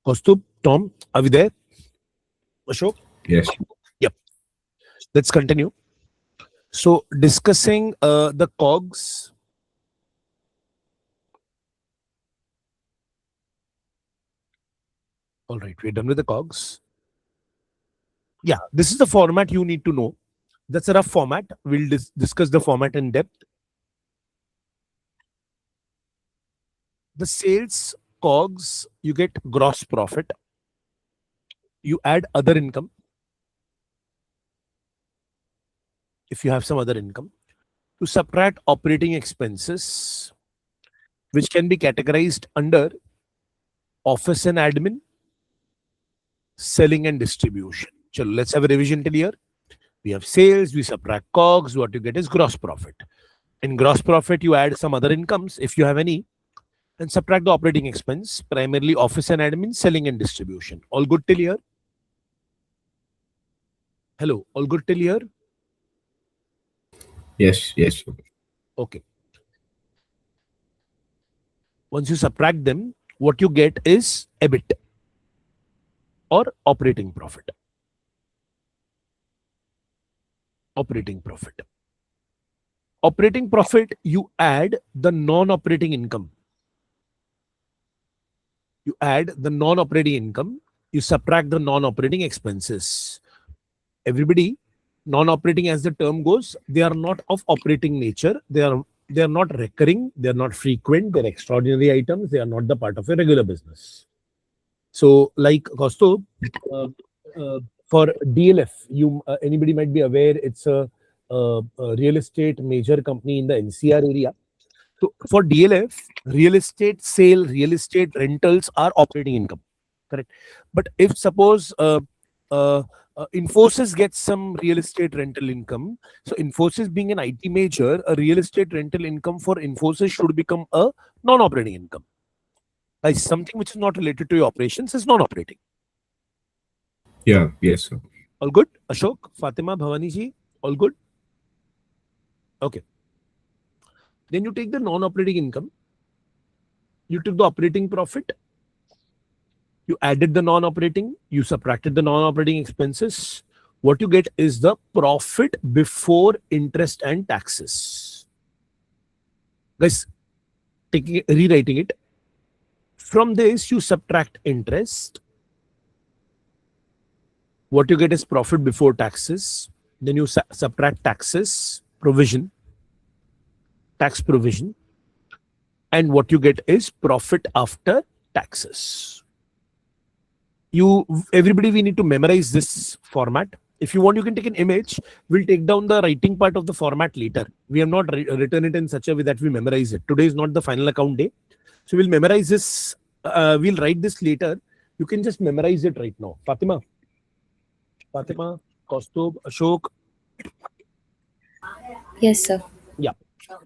Kaustubh, Tom, are we there? Ashok? Yes. Yep. Let's continue. So discussing the COGS. All right, we're done with the COGS. Yeah, this is the format you need to know. That's a rough format. We'll discuss the format in depth. The sales COGS, you get gross profit. You add other income. If you have some other income, to subtract operating expenses, which can be categorized under office and admin, selling and distribution. So let's have a revision till here. We have sales, we subtract COGS, what you get is gross profit. In gross profit, you add some other incomes, if you have any, and subtract the operating expense, primarily office and admin, selling and distribution. All good till here? Hello, all good till here? Yes. Yes. Okay. Once you subtract them, what you get is EBIT or operating profit. Operating profit. Operating profit, you add the non-operating income. You add the non-operating income, you subtract the non-operating expenses. Everybody, non-operating as the term goes, they are not of operating nature. They are not recurring, they are not frequent, they're extraordinary items, they are not the part of a regular business. So like Kaustubh, for DLF, anybody might be aware it's a real estate major company in the NCR area. So for DLF, real estate sale, real estate rentals are operating income, correct? But if suppose Infosys gets some real estate rental income, so Infosys being an IT major, a real estate rental income for Infosys should become a non-operating income. Like something which is not related to your operations is non-operating. Yeah. Yes, sir. All good? Ashok, Fatima, Bhavani ji, all good? Okay. Then you take the non-operating income, you took the operating profit, you added the non-operating, you subtracted the non-operating expenses. What you get is the profit before interest and taxes. Guys, rewriting it. From this, you subtract interest. What you get is profit before taxes. Then you subtract taxes, provision, tax provision. And what you get is profit after taxes. Everybody, we need to memorize this format. If you want, you can take an image. We'll take down the writing part of the format later. We have not written it in such a way that we memorize it. Today is not the final account day. So we'll memorize this. We'll write this later. You can just memorize it right now. Fatima, Kaustubh, Ashok. Yes, sir. Yeah.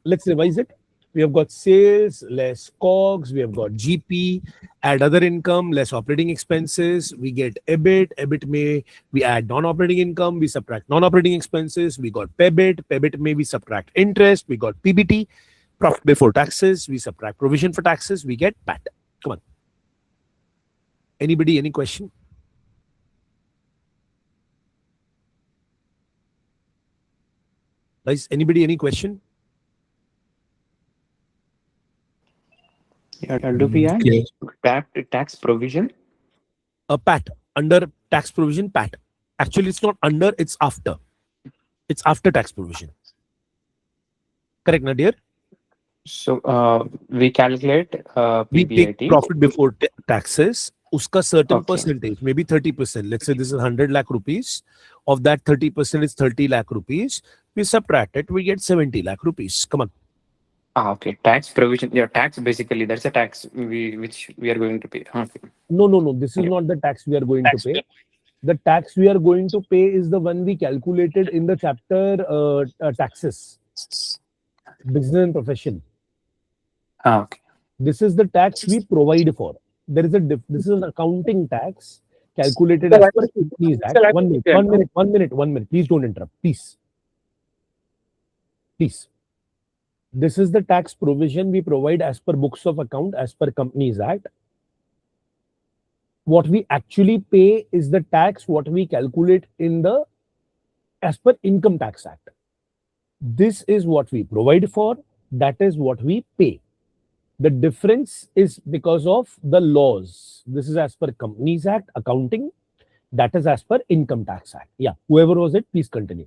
Let's revise it. We have got sales, less COGS, we have got GP, add other income, less operating expenses, we get EBIT, we add non-operating income, we subtract non-operating expenses, we got PBIT, we subtract interest, we got PBT, profit before taxes, we subtract provision for taxes, we get PAT. Come on. Anybody, any question? Guys, anybody, any question? Yeah, do we add tax provision? A PAT, under tax provision, PAT. Actually, it's not under, it's after. It's after tax provision. Correct, Nadir? So we calculate We take PBIT. profit before taxes. Uska certain Okay. percentage, maybe 30%. Let's say this is 100 lakh rupees. Of that, 30% is 30 lakh rupees. We subtract it, we get 70 lakh rupees. Come on. Okay. Tax provision. Yeah, tax basically. That's a tax which we are going to pay. Okay. No. This is Yeah. not the tax we are going Tax to pay. The tax we are going to pay is the one we calculated in the chapter taxes, business and profession. Okay. This is the tax we provide for. There is this is an accounting tax calculated as per Companies Act. 1 minute. Please don't interrupt. Please. This is the tax provision we provide as per books of account, as per Companies Act. What we actually pay is the tax what we calculate in the as per Income Tax Act. This is what we provide for, that is what we pay. The difference is because of the laws. This is as per Companies Act, accounting, that is as per Income Tax Act. Yeah, whoever was it, please continue.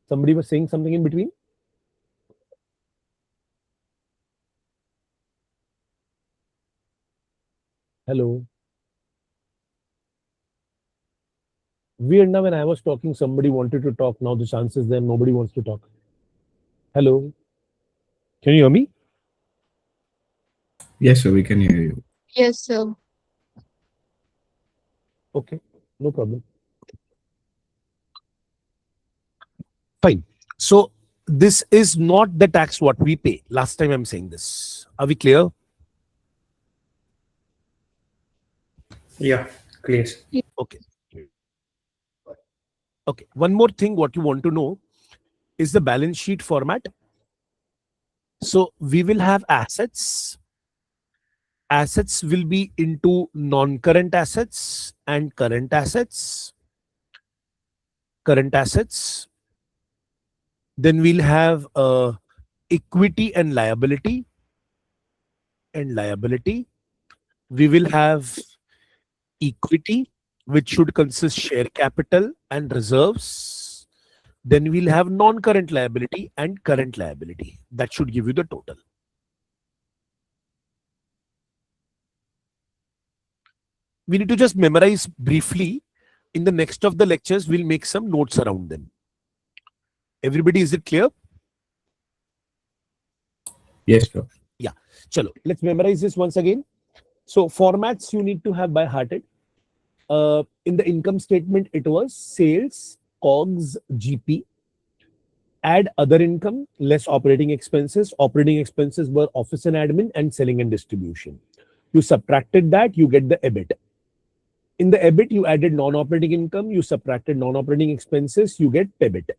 Somebody was saying something in between? Hello. Weird now, when I was talking, somebody wanted to talk. Now the chance is there, nobody wants to talk. Hello. Can you hear me? Yes, sir, we can hear you. Yes, sir. Okay, no problem. Fine. So this is not the tax what we pay. Last time I'm saying this. Are we clear? Yeah, clear. Okay. Okay. One more thing what you want to know is the balance sheet format. So we will have assets. Assets will be into non-current assets and current assets. Current assets. Then we'll have equity and liability. And liability. We will have equity, which should consist share capital and reserves. Then we'll have non-current liability and current liability. That should give you the total. We need to just memorize briefly. In the next of the lectures, we'll make some notes around them. Everybody, is it clear? Yes, sir. Yeah. Chalo, let's memorize this once again. So formats you need to have by hearted. In the income statement, it was sales, COGS, GP. Add other income, less operating expenses. Operating expenses were office and admin and selling and distribution. You subtracted that, you get the EBIT. In the EBIT, you added non-operating income, you subtracted non-operating expenses, you get PEBIT.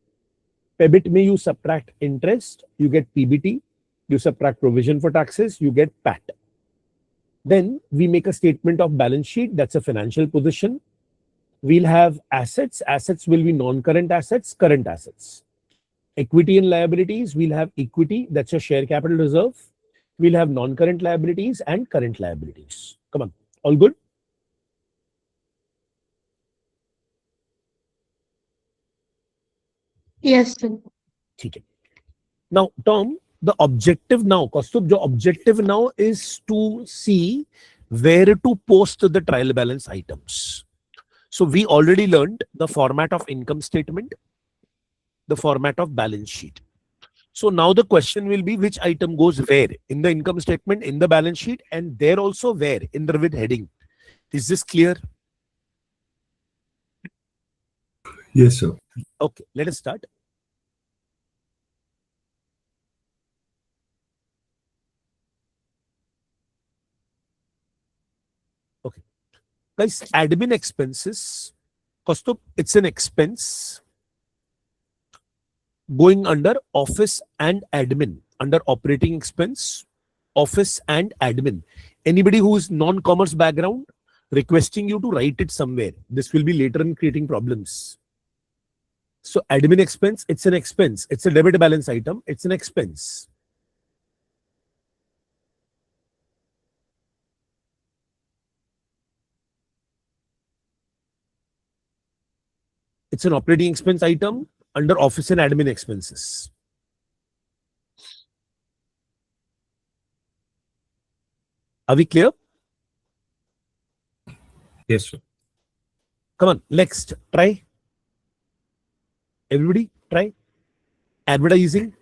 PEBIT may you subtract interest, you get PBT. You subtract provision for taxes, you get PAT. Then we make a statement of balance sheet, that's a financial position. We'll have assets. Assets will be non-current assets, current assets. Equity and liabilities, we'll have equity, that's a share capital reserve. We'll have non-current liabilities and current liabilities. Come on, all good? Yes, sir. Okay. Now, Tom, the objective now, Kaustubh, the objective now is to see where to post the trial balance items. So we already learned the format of income statement, the format of balance sheet. So now the question will be which item goes where in the income statement, in the balance sheet, and there also where in the with heading. Is this clear? Yes, sir. Okay, let us start. Okay. Guys, admin expenses, Kaustubh, it's an expense going under office and admin, under operating expense, office and admin. Anybody who is non-commerce background, requesting you to write it somewhere. This will be later in creating problems. So admin expense, it's an expense. It's a debit balance item. It's an expense. It's an operating expense item under office and admin expenses. Are we clear? Yes, sir. Come on, next, try. Everybody, try. Advertising.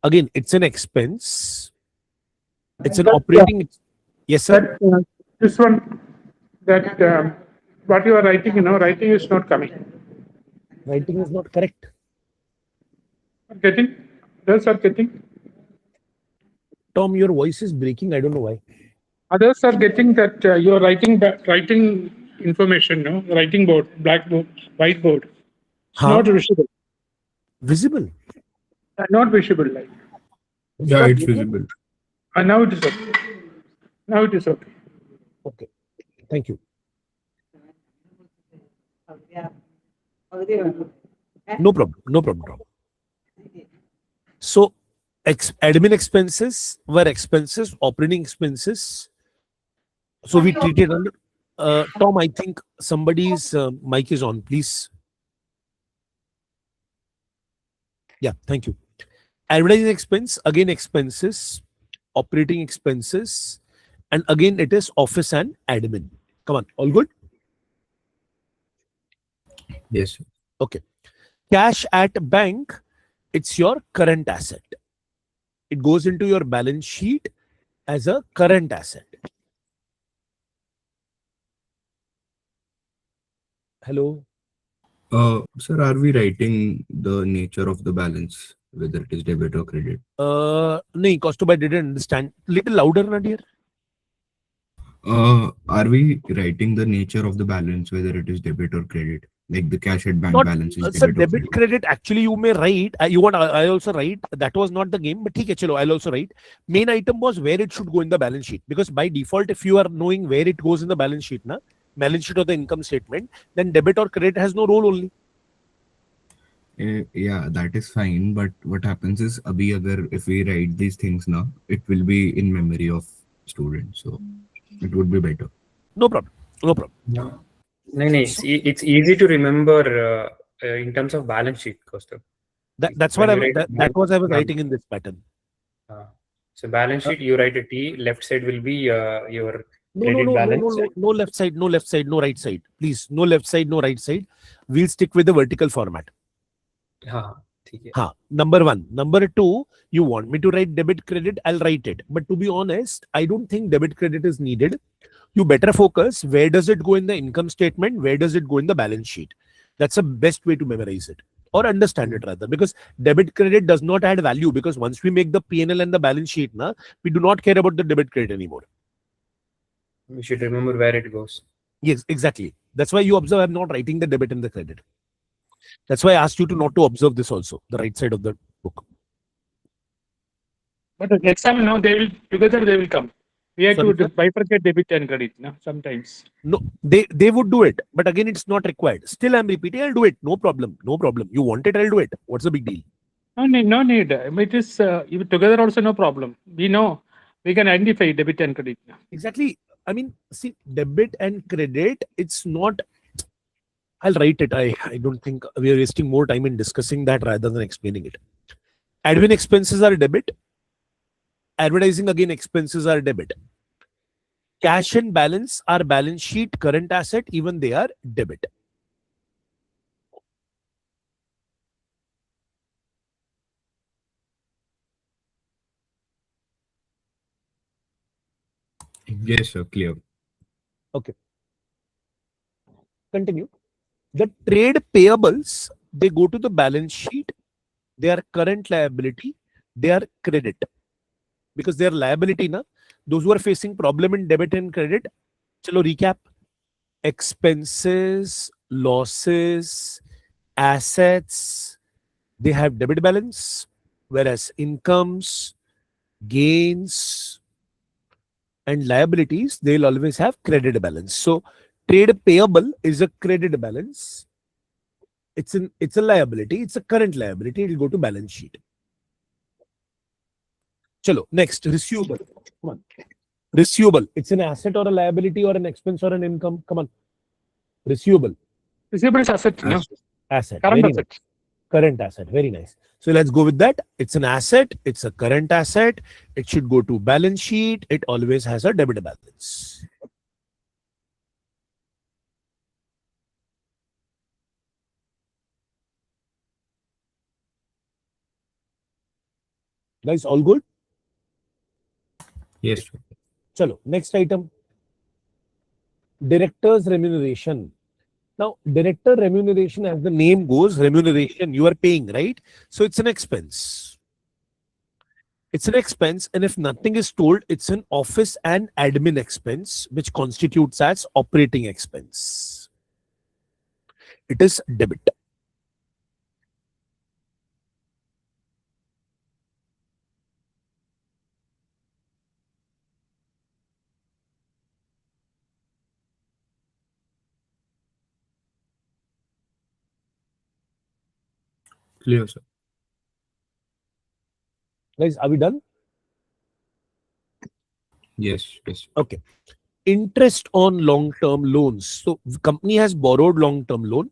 Again, it's an expense. It's an operating. Yes, sir. This one, that what you are writing, writing is not coming. Writing is not correct. Getting? Others are getting? Tom, your voice is breaking. I don't know why. Others are getting that you are writing information, no? Writing board, blackboard, whiteboard. It's not visible. Visible? Not visible. Like. Yeah, it's visible. Now it is okay. Now it is okay. Okay. Thank you. No problem. No problem. So, admin expenses were expenses, operating expenses. So we treated under. Tom, I think somebody's mic is on. Please. Yeah. Thank you. Advertising expense, again expenses, operating expenses, and again it is office and admin. Come on, all good? Yes. Okay. Cash at bank, it's your current asset. It goes into your balance sheet as a current asset. Hello? Sir, are we writing the nature of the balance, whether it is debit or credit? No, Kostubai didn't understand. Little louder, na dear. Are we writing the nature of the balance, whether it is debit or credit? Like the cash at bank Not, balance is sir, debit or debit credit? credit, actually you may write, you want, I also write, that was not the game, but theek hai, chalo, I'll also write. Main item was where it should go in the balance sheet, because by default, if you are knowing where it goes in the balance sheet, balance sheet or the income statement, then debit or credit has no role only. Yeah, that is fine. But what happens is, if we write these things now, it will be in memory of students. So it would be better. No problem. No problem. No, it's easy to remember in terms of balance sheet, Kaustubh. That's When what you write that was I was yeah. writing in this pattern. So balance sheet, you write a T. Left side will be your No, credit balance. no left side, no left side, no right side. Please, no left side, no right side. We'll stick with the vertical format. ठीक है. Number one. Number two, you want me to write debit credit, I'll write it. But to be honest, I don't think debit credit is needed. You better focus where does it go in the income statement, where does it go in the balance sheet. That's the best way to memorize it or understand it rather, because debit credit does not add value, because once we make the P&L and the balance sheet, we do not care about the debit credit anymore. We should remember where it goes. Yes, exactly. That's why you observe I'm not writing the debit and the credit. That's why I asked you to not to observe this also, the right side of the book. But next time, no, they will come. We have Sorry, to sir? bifurcate debit and credit, no, sometimes. No, they would do it, but again, it's not required. Still, I'm repeating, I'll do it. No problem. No problem. You want it, I'll do it. What's the big deal? No need, no need. It is even together also no problem. We know we can identify debit and credit. Exactly. I mean, see, debit and credit, it's not. I'll write it. I don't think we are wasting more time in discussing that rather than explaining it. Admin expenses are debit. Advertising again expenses are debit. Cash and balance are balance sheet, current asset, even they are debit. Yes, sir. Clear. Okay. Continue. The trade payables, they go to the balance sheet. They are current liability. They are credit. Because they are liability, those who are facing problem in debit and credit, chalo recap. Expenses, losses, assets, they have debit balance, whereas incomes, gains, and liabilities, they'll always have credit balance. So trade payable is a credit balance. It's a liability. It's a current liability. It'll go to balance sheet. Chalo, next, receivable. Come on. Receivable. It's an asset or a liability or an expense or an income. Come on. Receivable. Receivable is asset, no? Asset. Current Very asset. nice. Current asset. Very nice. So let's go with that. It's an asset. It's a current asset. It should go to balance sheet. It always has a debit balance. Guys, all good? Yes, sir. Chalo, next item. Director's remuneration. Now, director remuneration, as the name goes, remuneration, you are paying, right? So it's an expense. It's an expense, and if nothing is told, it's an office and admin expense, which constitutes as operating expense. It is debit. Clear, sir. Guys, are we done? Yes, yes. Okay. Interest on long-term loans. So the company has borrowed long-term loan.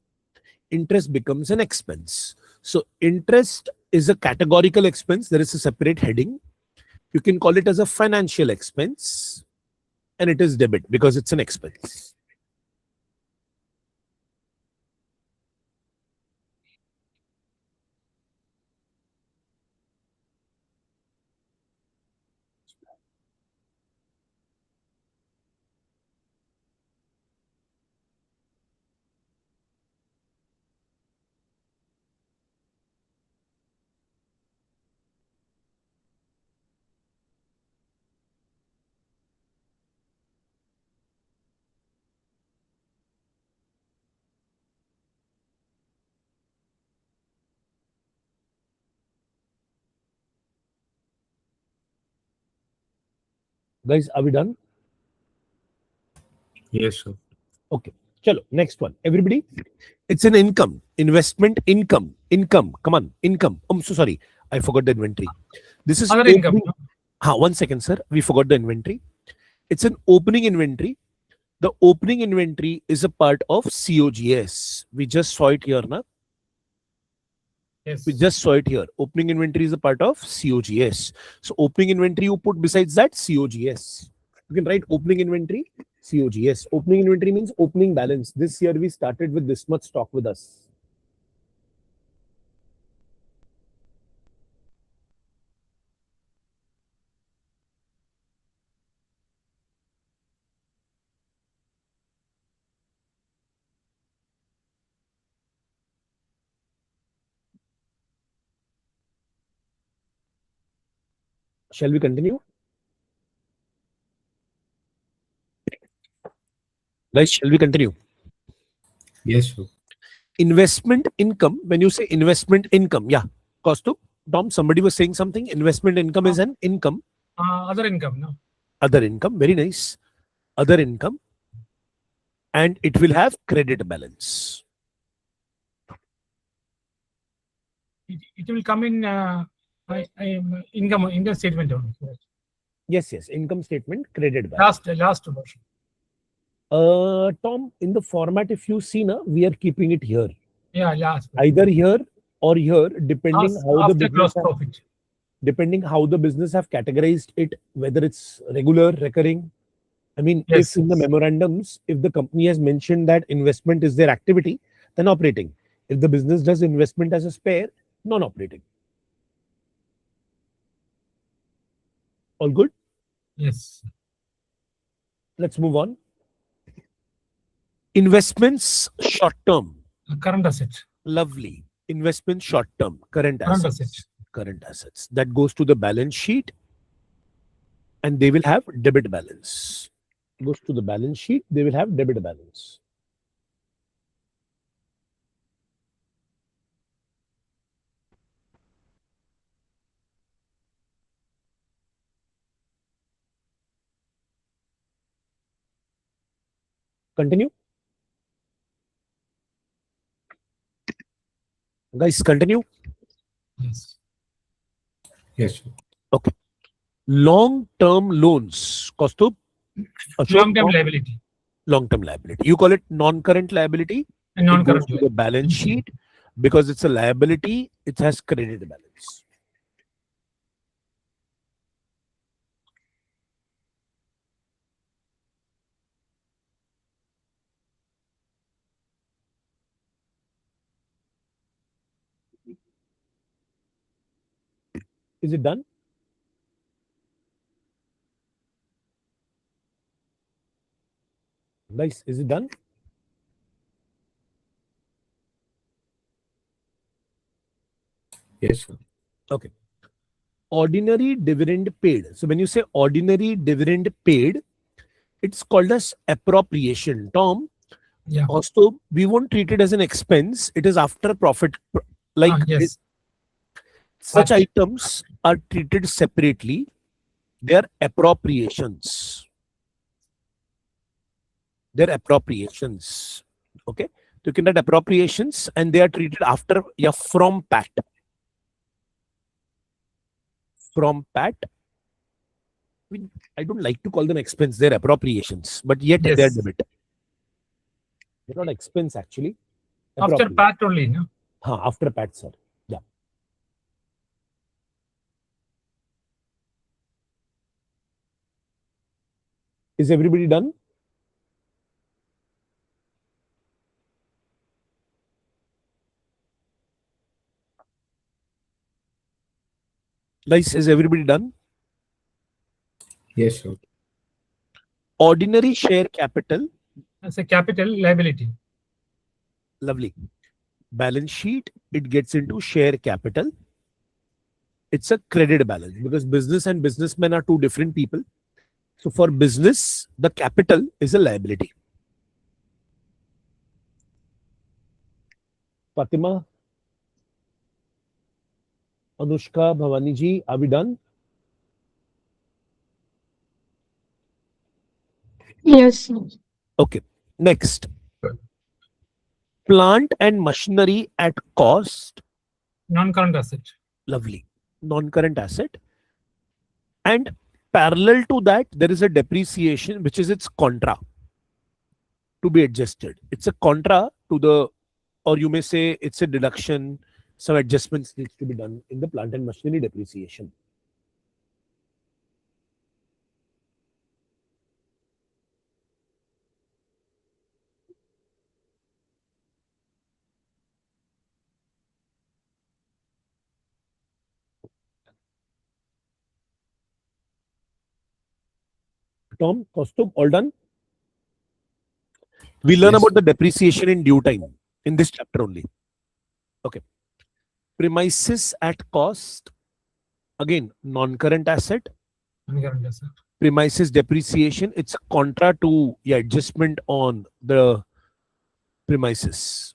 Interest becomes an expense. So interest is a categorical expense. There is a separate heading. You can call it as a financial expense, and it is debit because it's an expense. Guys, are we done? Yes, sir. Okay. Chalo, next one. Everybody, it's an income, investment income, income. Come on, income. I'm so sorry. I forgot the inventory. This is Other income. opening- one second, sir. We forgot the inventory. It's an opening inventory. The opening inventory is a part of COGS. We just saw it here, na? Yes. We just saw it here. Opening inventory is a part of COGS. So opening inventory you put besides that COGS. You can write opening inventory, COGS. Opening inventory means opening balance. This year we started with this much stock with us. Shall we continue? Guys, shall we continue? Yes, sir. Investment income. When you say investment income, yeah. Kostu, Tom, somebody was saying something. Investment income is an income. Other income. No. Other income. Very nice. Other income. And it will have credit balance. It will come in income statement only. Yes, yes. Income statement, credit balance. Last version. Tom, in the format, if you see, na, we are keeping it here. Yeah, last. version. Either here or here, depending how the After business gross have, profit. depending how the business have categorized it, whether it's regular, recurring. I mean, Yes, if in the yes. memorandums, if the company has mentioned that investment is their activity, then operating. If the business does investment as a spare, non-operating. All good? Yes. Let's move on. Investments short term. Current asset. Lovely. Investment short term. Current Current assets. asset. Current assets. That goes to the balance sheet and they will have debit balance. Goes to the balance sheet, they will have debit balance. Continue. Guys, continue. Yes. Yes, sir. Okay. Long-term loans. Kostub? Long-term liability. Long-term liability. You call it non-current liability. And It goes non-current to the balance sheet because it's a liability. It has credit balance. Is it done? Guys, is it done? Yes, sir. Okay. Ordinary dividend paid. So when you say ordinary dividend paid, it's called as appropriation. Tom, Yeah. also we won't treat it as an expense. It is after profit. Like Yes. such items are treated separately. They are appropriations. They're appropriations. Okay. You can write appropriations and they are treated after, yeah, from PAT. From PAT. I don't like to call them expense, they're appropriations, but yet they're Yes. debit. They're not expense actually. After Appropriate. PAT only, no? After PAT, sir. Yeah. Is everybody done? Guys, is everybody done? Yes, sir. Ordinary share capital. As a capital liability. Lovely. Balance sheet, it gets into share capital. It's a credit balance because business and businessmen are two different people. So for business, the capital is a liability. Fatima, Anushka, Bhavani ji, are we done? Yes. Okay. Next. Plant and machinery at cost. Non-current asset. Lovely. Non-current asset. And parallel to that, there is a depreciation, which is its contra to be adjusted. It's a contra to the, or you may say it's a deduction. Some adjustments needs to be done in the plant and machinery depreciation. Tom, Kaustubh, all done? We learn Yes. about the depreciation in due time in this chapter only. Okay. Premises at cost. Again, non-current asset. Non-current asset. Premises depreciation. It's contra to adjustment on the premises.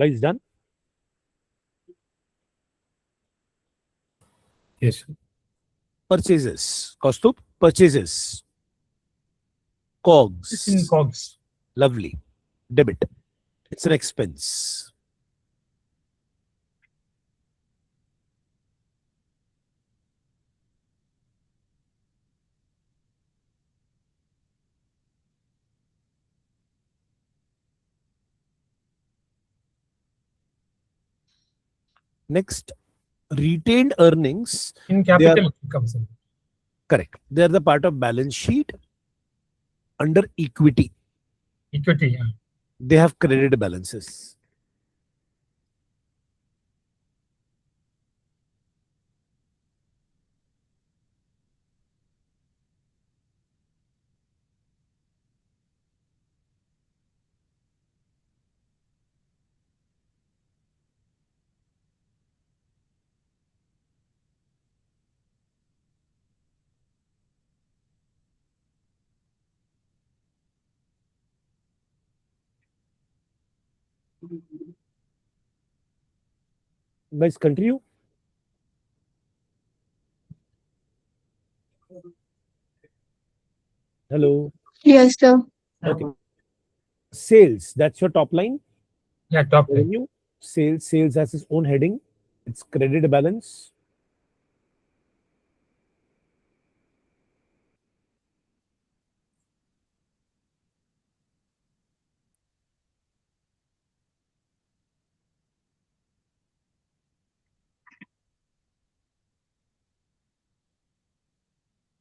Guys, done? Yes. Purchases. Kaustubh, purchases. It's in COGS. COGS. Lovely. Debit. It's an expense. Next, retained earnings. In capital comes in. Correct. They are the part of balance sheet under equity. Equity, yeah. They have credited balances. Guys, continue. Hello. Yes, sir. Okay. Sales, that's your top line. Yeah, top line. Revenue. Sales has its own heading. It's credit balance.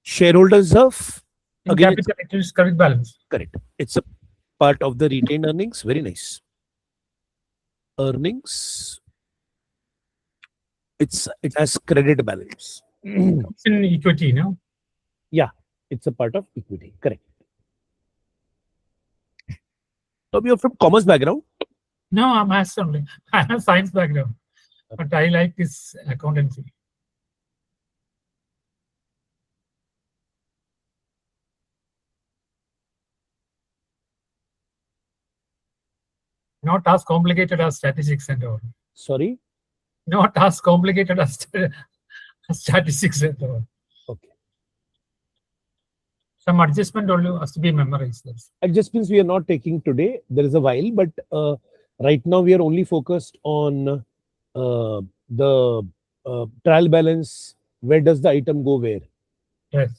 Shareholders of, In again, capital, it is credit balance. correct. It's a part of the retained earnings. Very nice. Earnings. It has credit balance. It's in equity, no? It's a part of equity. Correct. So you're from commerce background. No, I'm maths only. I have science background. but I like this accountancy. Not as complicated as statistics and all. Sorry. Not as complicated as statistics and all. Okay. Some adjustment only has to be memorized. Adjustments we are not taking today. There is a while, but right now we are only focused on the trial balance. Where does the item go where? Yes.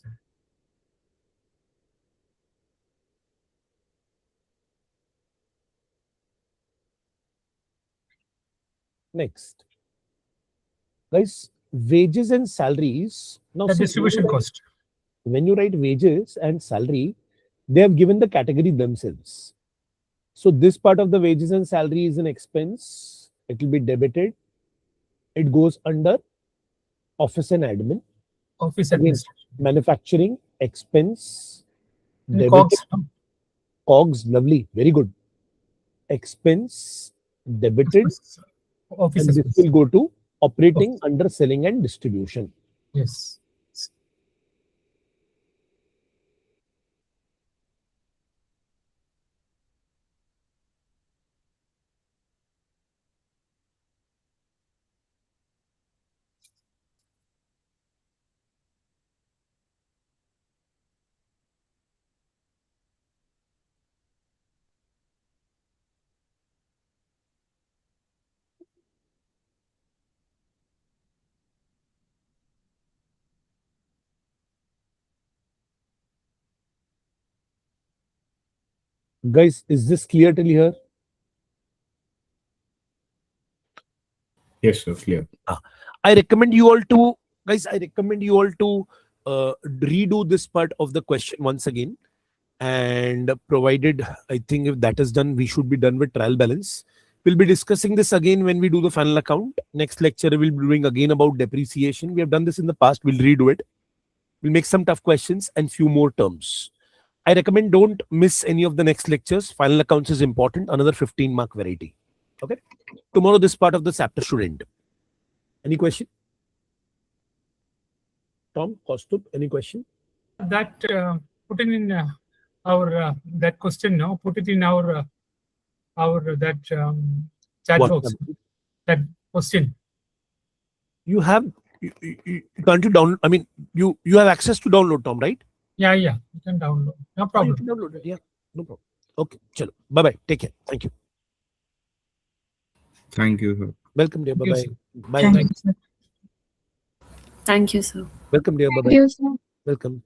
Next, guys, wages and salaries. Now, The see, distribution cost. when you write wages and salary, they have given the category themselves. So this part of the wages and salary is an expense. It will be debited. It goes under office and admin. Office Again, administration. manufacturing expense. And Debited. COGS. COGS, lovely, very good. Expense debited, Office and this expense. will go to operating under selling and distribution. Yes. Guys, is this clear till here? Yes, sir. Clear. I recommend you all to, guys, I recommend you all to redo this part of the question once again. And provided, I think if that is done, we should be done with trial balance. We'll be discussing this again when we do the final account. Next lecture, we'll be doing again about depreciation. We have done this in the past. We'll redo it. We'll make some tough questions and few more terms. I recommend don't miss any of the next lectures. Final accounts is important. Another 15-mark variety. Okay. Tomorrow, this part of the chapter should end. Any question? Tom, Kaustubh, any question? That put in our that question now. Put it in our that chat What? box. That question. You have, can't you download? I mean, you have access to download, Tom, right? Yeah, you can download. No Oh, you problem. can download it. Yeah, no problem. Okay, chalo. Bye-bye. Take care. Thank you. Thank you, sir. Welcome, dear. Thank you, Bye-bye. sir. Bye. Thank Thank you, sir. Thank you, sir. Welcome, dear. Thank Bye-bye. you, sir. Welcome.